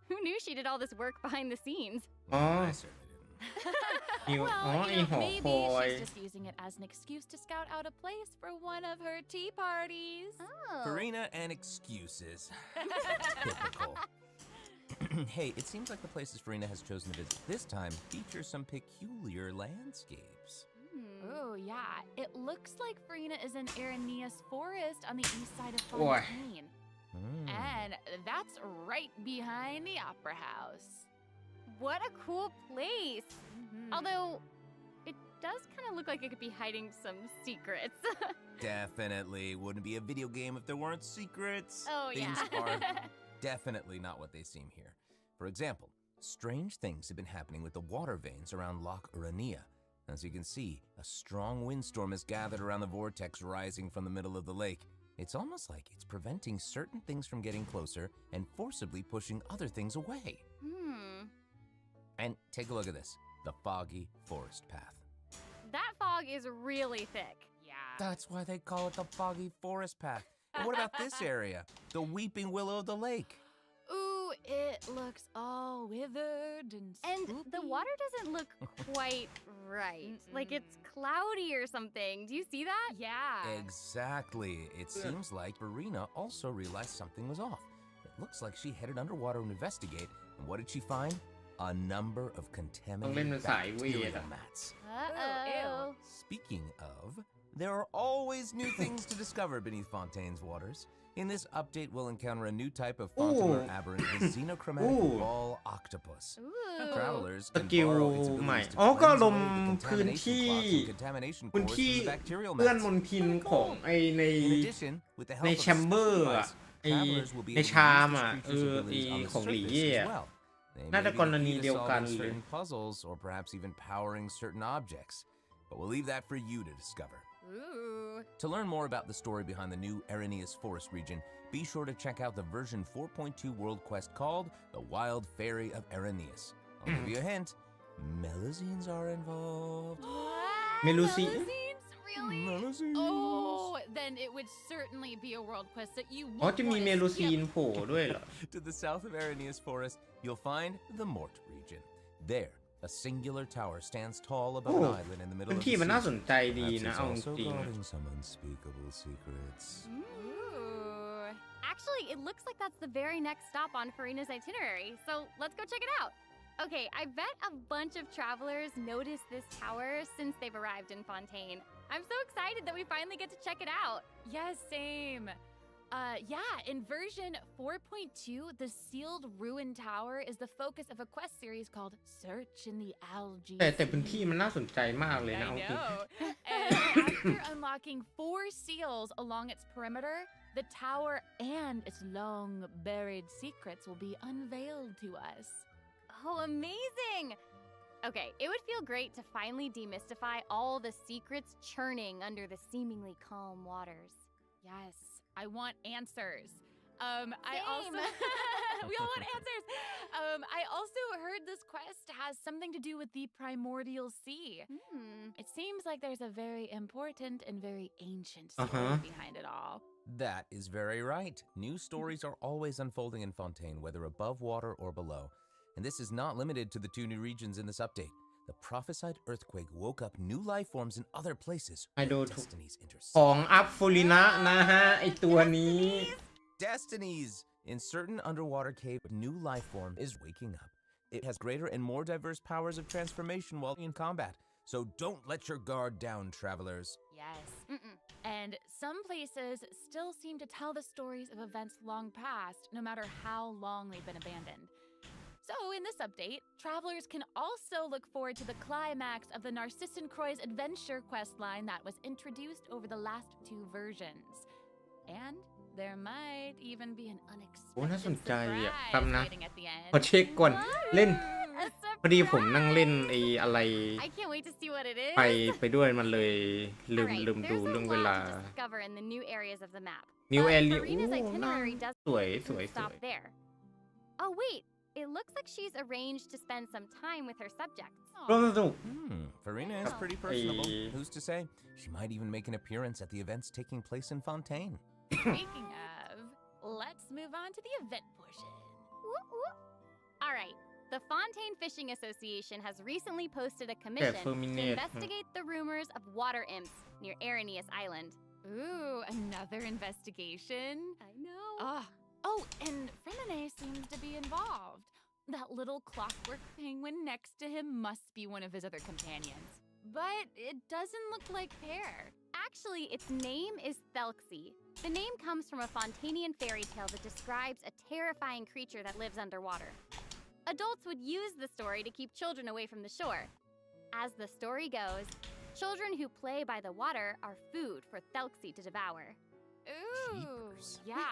Who knew she did all this work behind the scenes? อ๋อ I certainly didn't. หิว อ๋อ Well, ไอ you ห know, อ maybe คอย she's just using it as an excuse to scout out a place for one of her tea parties. Oh. Farina and excuses. Typical. Hey, it seems like the places Farina has chosen to visit this time feature some peculiar landscapes. Oh, yeah. It looks like Farina is in Aranea's forest on the east side of Boy. Fontaine. And that's right behind the Opera House. What a cool place! Although, it does kind of look like it could be hiding some secrets. Definitely wouldn't be a video game if there weren't secrets. Oh, Things yeah. are definitely not what they seem here. For example, strange things have been happening with the water veins around Loch Urania. As you can see, a strong windstorm has gathered around the vortex rising from the middle of the lake. It's almost like it's preventing certain things from getting closer and forcibly pushing other things away. And take a look at this, the foggy forest path. That fog is really thick. Yeah. That's why they call it the foggy forest path. And what about this area? The weeping willow of the lake. Ooh, it looks all withered and And the spoopy. water doesn't look quite right. Like it's cloudy or something. Do you see that? Yeah. Exactly. It seems like Farina also realized something was off. It looks like she headed underwater to investigate, and what did she find? a number of ต้องเล่นเป็น contaminated สายเวท bacterial อะ mats. Uh-oh. Speaking of, there are always new things to discover beneath Fontaine's waters. In this update, we'll encounter a new type of Fontainebleau aberrant, the xenochromatic ball octopus. Travelers ส can กิล borrow its ใหม่ abilities to อ๋อก็ cleanse ลม away the พื้น contamination ที่ clots and contamination พื้น cores ที่ from the bacterial เปื้อน mats. มลทินของไอใน In addition, with the ใน help of แชมเบอ this ร์อะ device, ไอ travelers will be ใน able to ชาม use อ่ะ this creature's abilities on the ของหลี surface เย่ as well. They น่า may จะ be กร the ณี key to เดียวกัน solving เลย certain puzzles or perhaps even powering certain objects. But we'll leave that for you to discover. Ooh. To learn more about the story behind the new Arrhenius Forest region, be sure to check out the version 4.2 world quest called The Wild Fairy of Arrhenius. I'll give you a hint. Melazines are involved. เมลูซี Melazines? Really? Melazines. Oh, then it would certainly be a world quest that you อ๋อ won't จะมี wanna เมลู skip. ซีนโผล่ด้วยเหรอ To the south of Arrhenius Forest, you'll find the Mort region. There, a singular tower stands tall above an island in the middle พื้น of ที่ the มันน่าส sea. นใจดี Perhaps นะ it's เอาจ also ริง guarding some unspeakable secrets. Ooh. Actually, it looks like that's the very next stop on Farina's itinerary, so let's go check it out. Okay, I bet a bunch of travelers noticed this tower since they've arrived in Fontaine. I'm so excited that we finally get to check it out. Yes, same. Yeah, in version 4.2, the sealed ruin tower is the focus of a quest series called Search in the Algae. แต่พื้นที่มันน่าสนใจมากเลยนะ I เอาจริง know. And after unlocking 4 seals along its perimeter, the tower and its long buried secrets will be unveiled to us. Oh, amazing! Okay, it would feel great to finally demystify all the secrets churning under the seemingly calm waters. Yes, I want answers. I also Same. we all want answers. I also heard this quest has something to do with the primordial sea. It seems like there's a very important and very ancient story behind it all. That is very right. New stories are always unfolding in Fontaine, whether above water or below. And this is not limited to the 2 new regions in this update. The prophesied earthquake woke up new life forms in other places. ไอโด with ถูก Destiny's ข intercept. องอัพฟูรินะนะฮะ ไอตัวนี้ Destinies! In certain underwater cave, a new life form is waking up. It has greater and more diverse powers of transformation while in combat. So don't let your guard down, travelers. Yes. And some places still seem to tell the stories of events long past, no matter how long they've been abandoned. So, in this update, travelers can also look forward to the climax of the Narcissan Croix adventure questline that was introduced over the last 2 versions. And there might even be an โอ้น่าสน unexpected ใจอ่ะ surprise แป๊บนะ waiting at the end. ขอเช็คก่อนเล่น A พอดีผมนั่งเล่นไออะไร I can't wait to see what it is. ไปด้วยมันเลยลืม Alright, ลืมดู there's a เรื่องเว lot ลา to discover in the new areas of the map. New but area Farina's โอ้น่า itinerary สวย doesn't สวยสว stop ย there. Oh wait, it looks like she's arranged to spend some time with her subjects. ร่วมสนุก Farina is pretty personable. Who's to say? She might even make an appearance at the events taking place in Fontaine. Speaking of, let's move on to the event portion. Whoop, whoop. All right. The Fontaine Fishing Association has recently posted a commission to Fulminate. investigate the rumors of water imps near Arrhenius Island. Ooh, another investigation? I know. Oh, and Fremine seems to be involved. That little clockwork penguin next to him must be one of his other companions. But it doesn't look like Pear. Actually, its name is Thelxie. The name comes from a Fontainian fairy tale that describes a terrifying creature that lives underwater. Adults would use the story to keep children away from the shore. As the story goes, children who play by the water are food for Thelxie to devour. Ooh, Jeepers. yeah,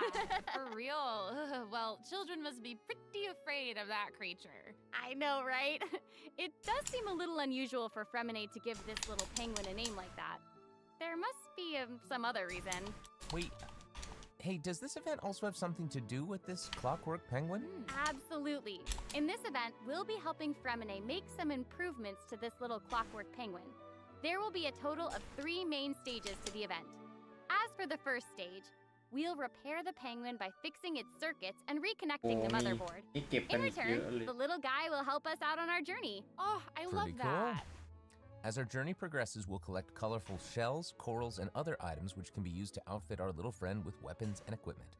for real. Well, children must be pretty afraid of that creature. I know, right? It does seem a little unusual for Fremine to give this little penguin a name like that. There must be some other reason. Wait, hey, does this event also have something to do with this clockwork penguin? Absolutely. In this event, we'll be helping Fremine make some improvements to this little clockwork penguin. There will be a total of 3 main stages to the event. As for the first stage, we'll repair the penguin by fixing its circuits and reconnecting the โอ้ motherboard. มีเก็บกั In นเย return, อะเลย the little guy will help us out on our journey. Oh, I love Pretty cool. that. As our journey progresses, we'll collect colorful shells, corals, and other items which can be used to outfit our little friend with weapons and equipment.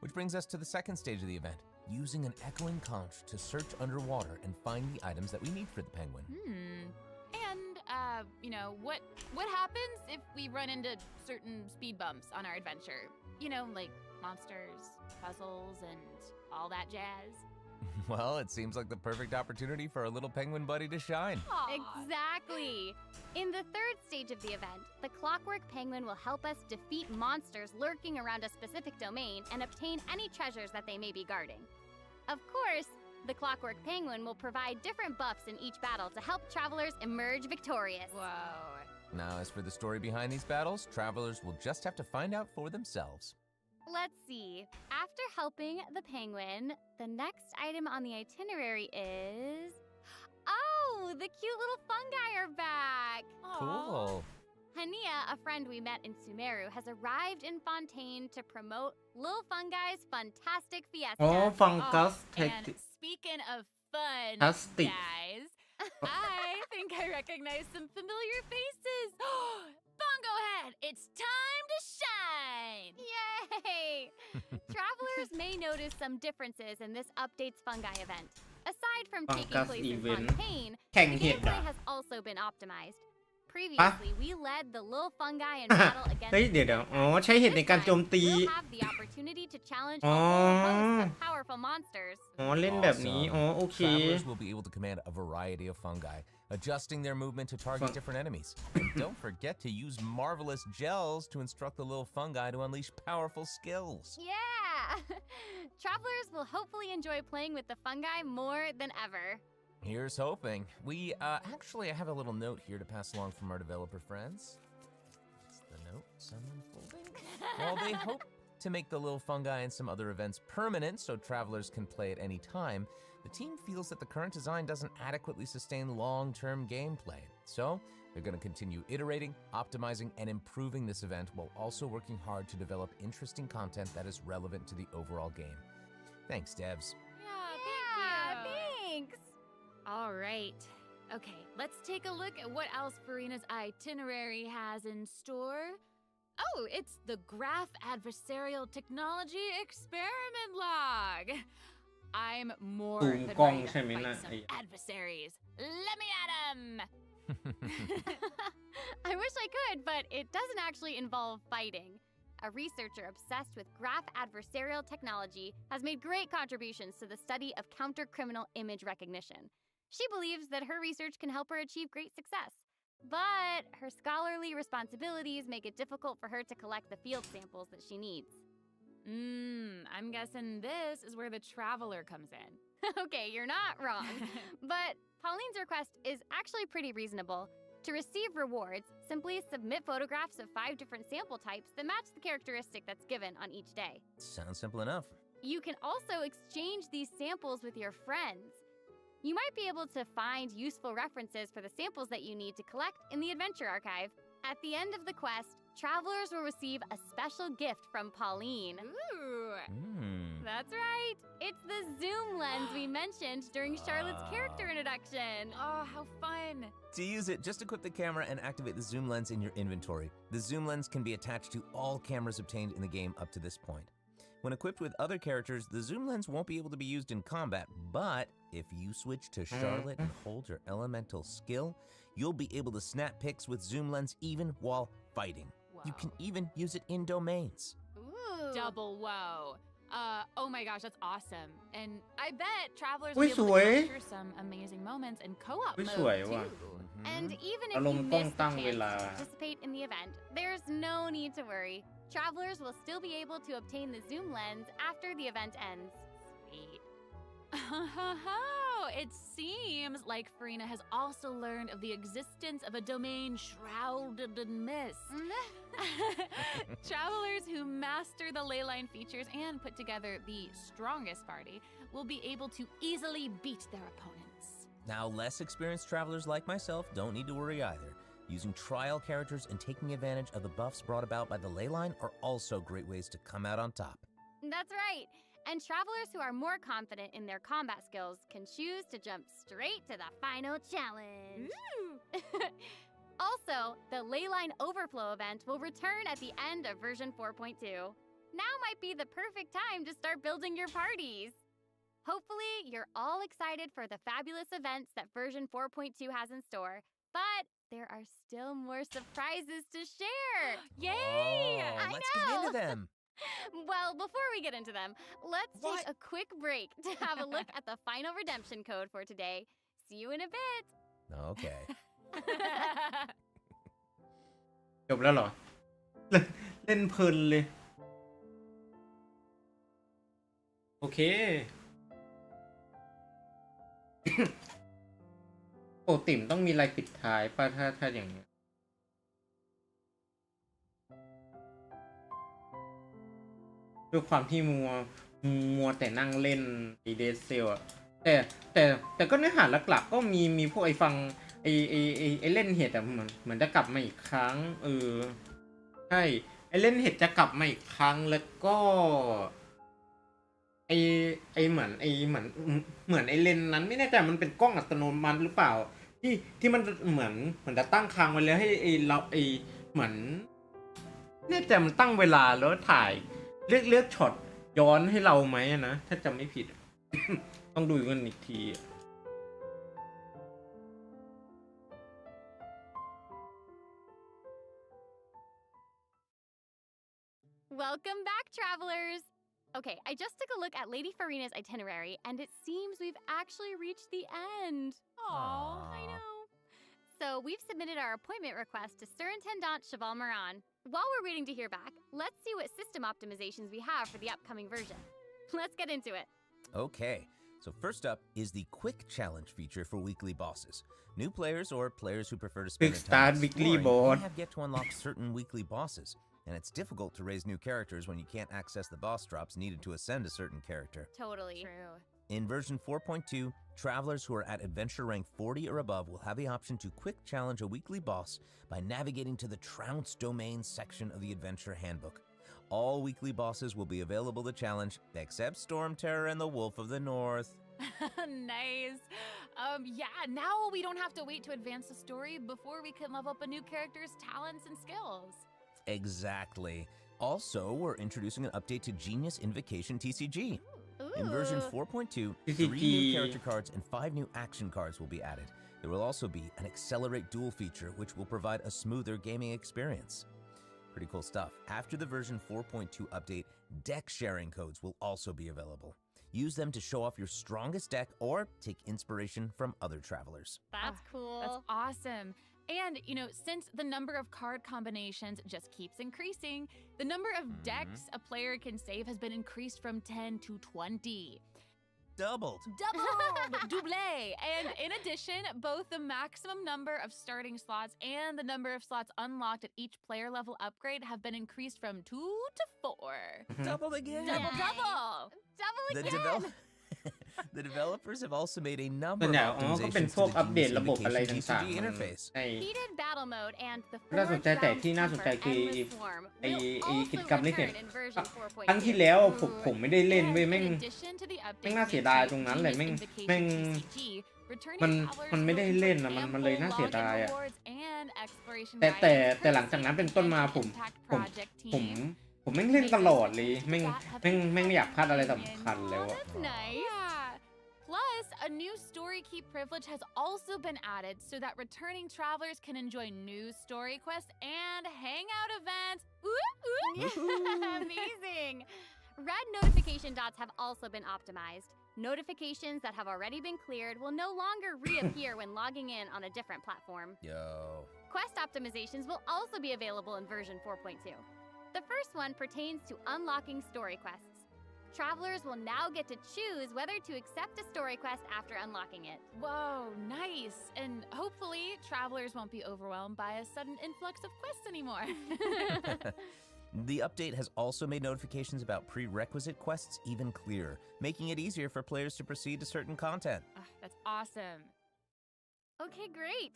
Which brings us to the second stage of the event, using an echoing conch to search underwater and find the items that we need for the penguin. And, you know, what happens if we run into certain speed bumps on our adventure? You know, like monsters, puzzles, and all that jazz. Well, it seems like the perfect opportunity for our little penguin buddy to shine. Exactly. In the third stage of the event, the Clockwork Penguin will help us defeat monsters lurking around a specific domain and obtain any treasures that they may be guarding. Of course, the Clockwork Penguin will provide different buffs in each battle to help travelers emerge victorious. Whoa. Now, as for the story behind these battles, travelers will just have to find out for themselves. Let's see. After helping the penguin, the next item on the itinerary is... Oh, the cute little fungi are back! Cool. Hania, a friend we met in Sumeru, has arrived in Fontaine to promote Lil Fungi's Fantastic Fiesta. Oh, fungus. And speaking of fun, Fantastic. guys, I think I recognize some familiar faces. Bongo Head, it's time to shine! Yay! Travelers may notice some differences in this update's fungi event. Aside from taking Fungus place in event. Fontaine, แข่ง the เห็ด gameplay อ่ะ has also been optimized. Previously, we led the Lil Fungi in battle against เฮ้ยเดี๋ยวอ๋อใช้เห็ดในการโจมตี We'll have the opportunity to challenge a อ๋อ whole host of powerful monsters. อ๋อเล่นแบบนี้ อ๋อโอเค Travelers will be able to command a variety of fungi, adjusting their movement to target different enemies. And don't forget to use marvelous gels to instruct the little fungi to unleash powerful skills. Yeah! Travelers will hopefully enjoy playing with the fungi more than ever. Here's hoping. We actually I have a little note here to pass along from our developer friends. It's the note some unfolding. While they hope to make the little fungi and some other events permanent so travelers can play at any time, the team feels that the current design doesn't adequately sustain long-term gameplay. So they're going to continue iterating, optimizing, and improving this event while also working hard to develop interesting content that is relevant to the overall game. Thanks, devs. Yeah, Thanks! All right. Okay, let's take a look at what else Farina's itinerary has in store. Oh, it's the Graph Adversarial Technology Experiment Log. I'm more ซูม than กล้อง ready ใช่ไหม to นะ fight ไอ้ some adversaries. Let me at 'em! I wish I could, but it doesn't actually involve fighting. A researcher obsessed with graph adversarial technology has made great contributions to the study of counter-criminal image recognition. She believes that her research can help her achieve great success. But her scholarly responsibilities make it difficult for her to collect the field samples that she needs. I'm guessing this is where the traveler comes in. Okay, you're not wrong. But Pauline's request is actually pretty reasonable. To receive rewards, simply submit photographs of 5 different sample types that match the characteristic that's given on each day. Sounds simple enough. You can also exchange these samples with your friends. You might be able to find useful references for the samples that you need to collect in the Adventure Archive. At the end of the quest, travelers will receive a special gift from Pauline. Ooh. That's right! It's the zoom lens we mentioned during Charlotte's character introduction. Oh, how fun. To use it, just equip the camera and activate the zoom lens in your inventory. The zoom lens can be attached to all cameras obtained in the game up to this point. When equipped with other characters, the zoom lens won't be able to be used in combat, but if you switch to Charlotte and hold your elemental skill, you'll be able to snap pics with zoom lens even while fighting. You can even use it in domains. Ooh. Double whoa. Oh my gosh, that's awesome. And I bet travelers อุ๊ will ย be ส able วย to capture some amazing moments in co-op อุ๊ย mode สวยว่ะ too. And even if อาร you มณ์กล้อง miss the ตั้ง chance เวลา to participate in the event, there's no need to worry. Travelers will still be able to obtain the zoom lens after the event ends. Sweet. It seems like Farina has also learned of the existence of a domain shrouded in mist. Travelers who master the leyline features and put together the strongest party will be able to easily beat their opponents. Now, less experienced travelers like myself don't need to worry either. Using trial characters and taking advantage of the buffs brought about by the leyline are also great ways to come out on top. That's right. And travelers who are more confident in their combat skills can choose to jump straight to the final challenge. Also, the Leyline Overflow event will return at the end of version 4.2. Now might be the perfect time to start building your parties. Hopefully, you're all excited for the fabulous events that version 4.2 has in store, but there are still more surprises to share. Yay! Oh, I let's get know. into them. Well, before we get into them, let's take a quick break to have a look at the final redemption code for today. See you in a bit. Okay. จบแล้วเหรอ เล่นเพลินเลย โอเค โอ้ติ่มต้องมีอะไรปิดท้ายป่ะถ้าอย่างเงี้ยด้วยความที่มัวแต่นั่งเล่นไอเดซเซลอะแต่ก็เนื้อหาหลักๆก็มีพวกไอฟังไอเล่นเห็ดอะเหมือนจะกลับมาอีกครั้งใช่ไอเล่นเห็ดจะกลับมาอีกครั้งแล้วก็เหมือนไอเลนนั้นไม่แน่ใจมันเป็นกล้องอัตโนมัติหรือเปล่าที่มันเหมือนจะตั้งค้างไว้แล้วให้เราเหมือนแน่ใจมันตั้งเวลาแล้วถ่ายเลือกช็อตย้อนให้เราไหมนะถ้าจำไม่ผิด ต้องดูกันอีกที Welcome back, travelers! Okay, I just took a look at Lady Farina's itinerary, and it seems we've actually reached the end. Aww. I know. So we've submitted our appointment request to Surintendant Cheval Moran. While we're waiting to hear back, let's see what system optimizations we have for the upcoming version. Let's get into it. Okay, so first up is the Quick Challenge feature for weekly bosses. New players or players who prefer to spend Quick their time Start weekly exploring boss. may have yet to unlock certain weekly bosses, and it's difficult to raise new characters when you can't access the boss drops needed to ascend a certain character. Totally. True. In version 4.2, travelers who are at adventure rank 40 or above will have the option to quick challenge a weekly boss by navigating to the Trounce Domain section of the adventure handbook. All weekly bosses will be available to challenge, except Storm Terror and the Wolf of the North. Nice. Yeah, now we don't have to wait to advance the story before we can level up a new character's talents and skills. Exactly. Also, we're introducing an update to Genius Invocation TCG. In version 4.2, 3 new character cards and 5 new action cards will be added. There will also be an Accelerate Duel feature, which will provide a smoother gaming experience. Pretty cool stuff. After the version 4.2 update, deck sharing codes will also be available. Use them to show off your strongest deck or take inspiration from other travelers. That's cool. That's awesome. And, you know, since the number of card combinations just keeps increasing, the number of decks a player can save has been increased from 10 to 20. Doubled. Double! And in addition, both the maximum number of starting slots and the number of slots unlocked at each player level upgrade have been increased from 2 to 4. Doubled again. Double! The The developers have also made a ส่ number วน of ใหญ่ก็เป็น optimizations พวก to อั the ปเดต Genius ระบบอะไร Invocation ต่าง TCG ๆ interface. Heated battle mode and the น่าสน forge ใจแต่ round ที่น่าสนใจ temper คือ endless swarm ไอ will กิจ also กรรมที่เห็น return in version 4.2. ครั้งที่แล้วผมไม่ได้เล่นเว้ย And แม่ง in addition to the แม่ง updates น่าเสีย made ดาย to ตรงนั้นแหละ Genius แม่ง Invocation TCG, returning มัน travelers ไม่ได้ will เล่น receive นะมันเลย ample น่าเสีย login ดายอ่ะ rewards and exploration แต่ guides หลังจากนั้นเป็นต้นมา courtesy ผม of Impact Project ผม team. แม่งเล่นตลอดเลยแม่งไม่อยากพลาดอะไรสำคัญแล้วอะ That's nice. Yeah. Plus, a new story key privilege has also been added so that returning travelers can enjoy new story quests and hangout events. Amazing. Red notification dots have also been optimized. Notifications that have already been cleared will no longer reappear when logging in on a different platform. Yo. Quest optimizations will also be available in version 4.2. The first one pertains to unlocking story quests. Travelers will now get to choose whether to accept a story quest after unlocking it. Whoa, nice. And hopefully, travelers won't be overwhelmed by a sudden influx of quests anymore. The update has also made notifications about prerequisite quests even clearer, making it easier for players to proceed to certain content. That's awesome. Okay, great.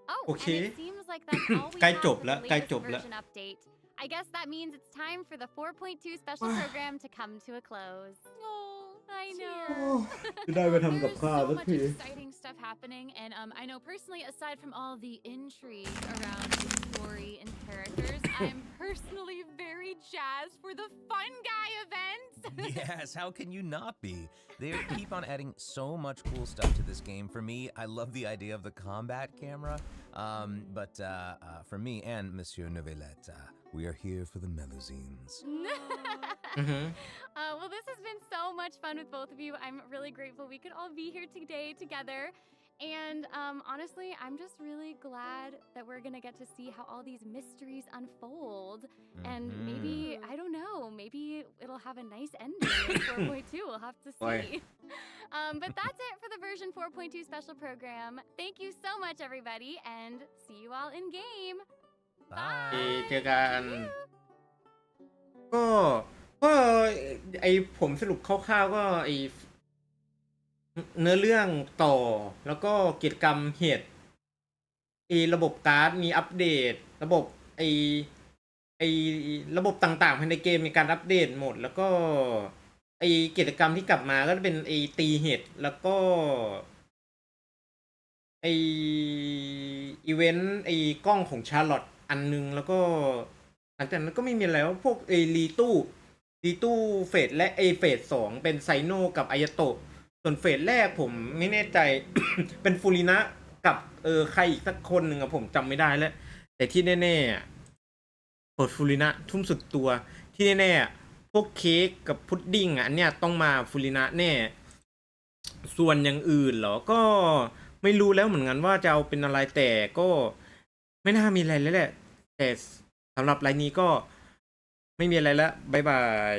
Oh, Okay. and it seems like that's all we ใกล้ have จบ for แล้ว the ใกล้ latest จบแล้ว version update. I guess that means it's time for the 4.2 special program to come to a close. Oh, I know. จะได้ไปทำกับ There's ข้าว so สัก much ที exciting stuff happening, and I know personally, aside from all the intrigue around the story and characters, I I'm personally very jazzed for the Fun Guy event. Yes, how can you not be? They keep on adding so much cool stuff to this game. For me, I love the idea of the combat camera. But for me and Monsieur Novelette, we are here for the Melusines. Well, this has been so much fun with both of you. I'm really grateful we could all be here today together. And honestly, I'm just really glad that we're gonna get to see how all these mysteries unfold. And maybe, I don't know, maybe it'll have a nice ending in 4.2. We'll have to see. But that's it for the version 4.2 special program. Thank you so much, everybody, and see you all in game. Bye. เจอกันก็ไอผมสรุปคร่าวๆก็ไอเนื้อเรื่องต่อแล้วก็กิจกรรมเหตุระบบการ์ดมีอัปเดตระบบระบบต่างๆภายในเกมมีการอัปเดตหมดแล้วก็กิจกรรมที่กลับมาก็จะเป็นตีเห็ดแล้วก็อีเวนต์กล้องของชาร์ลอตอันนึงแล้วก็หลังจากนั้นก็ไม่มีอะไรแล้วพวกรีตู้เฟสและเฟส2เป็นไซโนกับอายาโตะส่วนเฟสแรกผมไม่แน่ใจ เป็นฟูรินะกับใครอีกสักคนหนึ่งอะผมจำไม่ได้แล้วแต่ที่แน่ๆเปิดฟูรินะทุ่มสุดตัวที่แน่ๆพวกเค้กกับพุดดิ้งอะอันเนี้ยต้องมาฟูรินะแน่ส่วนอย่างอื่นเหรอก็ไม่รู้แล้วเหมือนกันว่าจะเอาเป็นอะไรแต่ก็ไม่น่ามีอะไรแล้วแหละแต่สำหรับไลน์นี้ก็ไม่มีอะไรแล้วบ๊ายบาย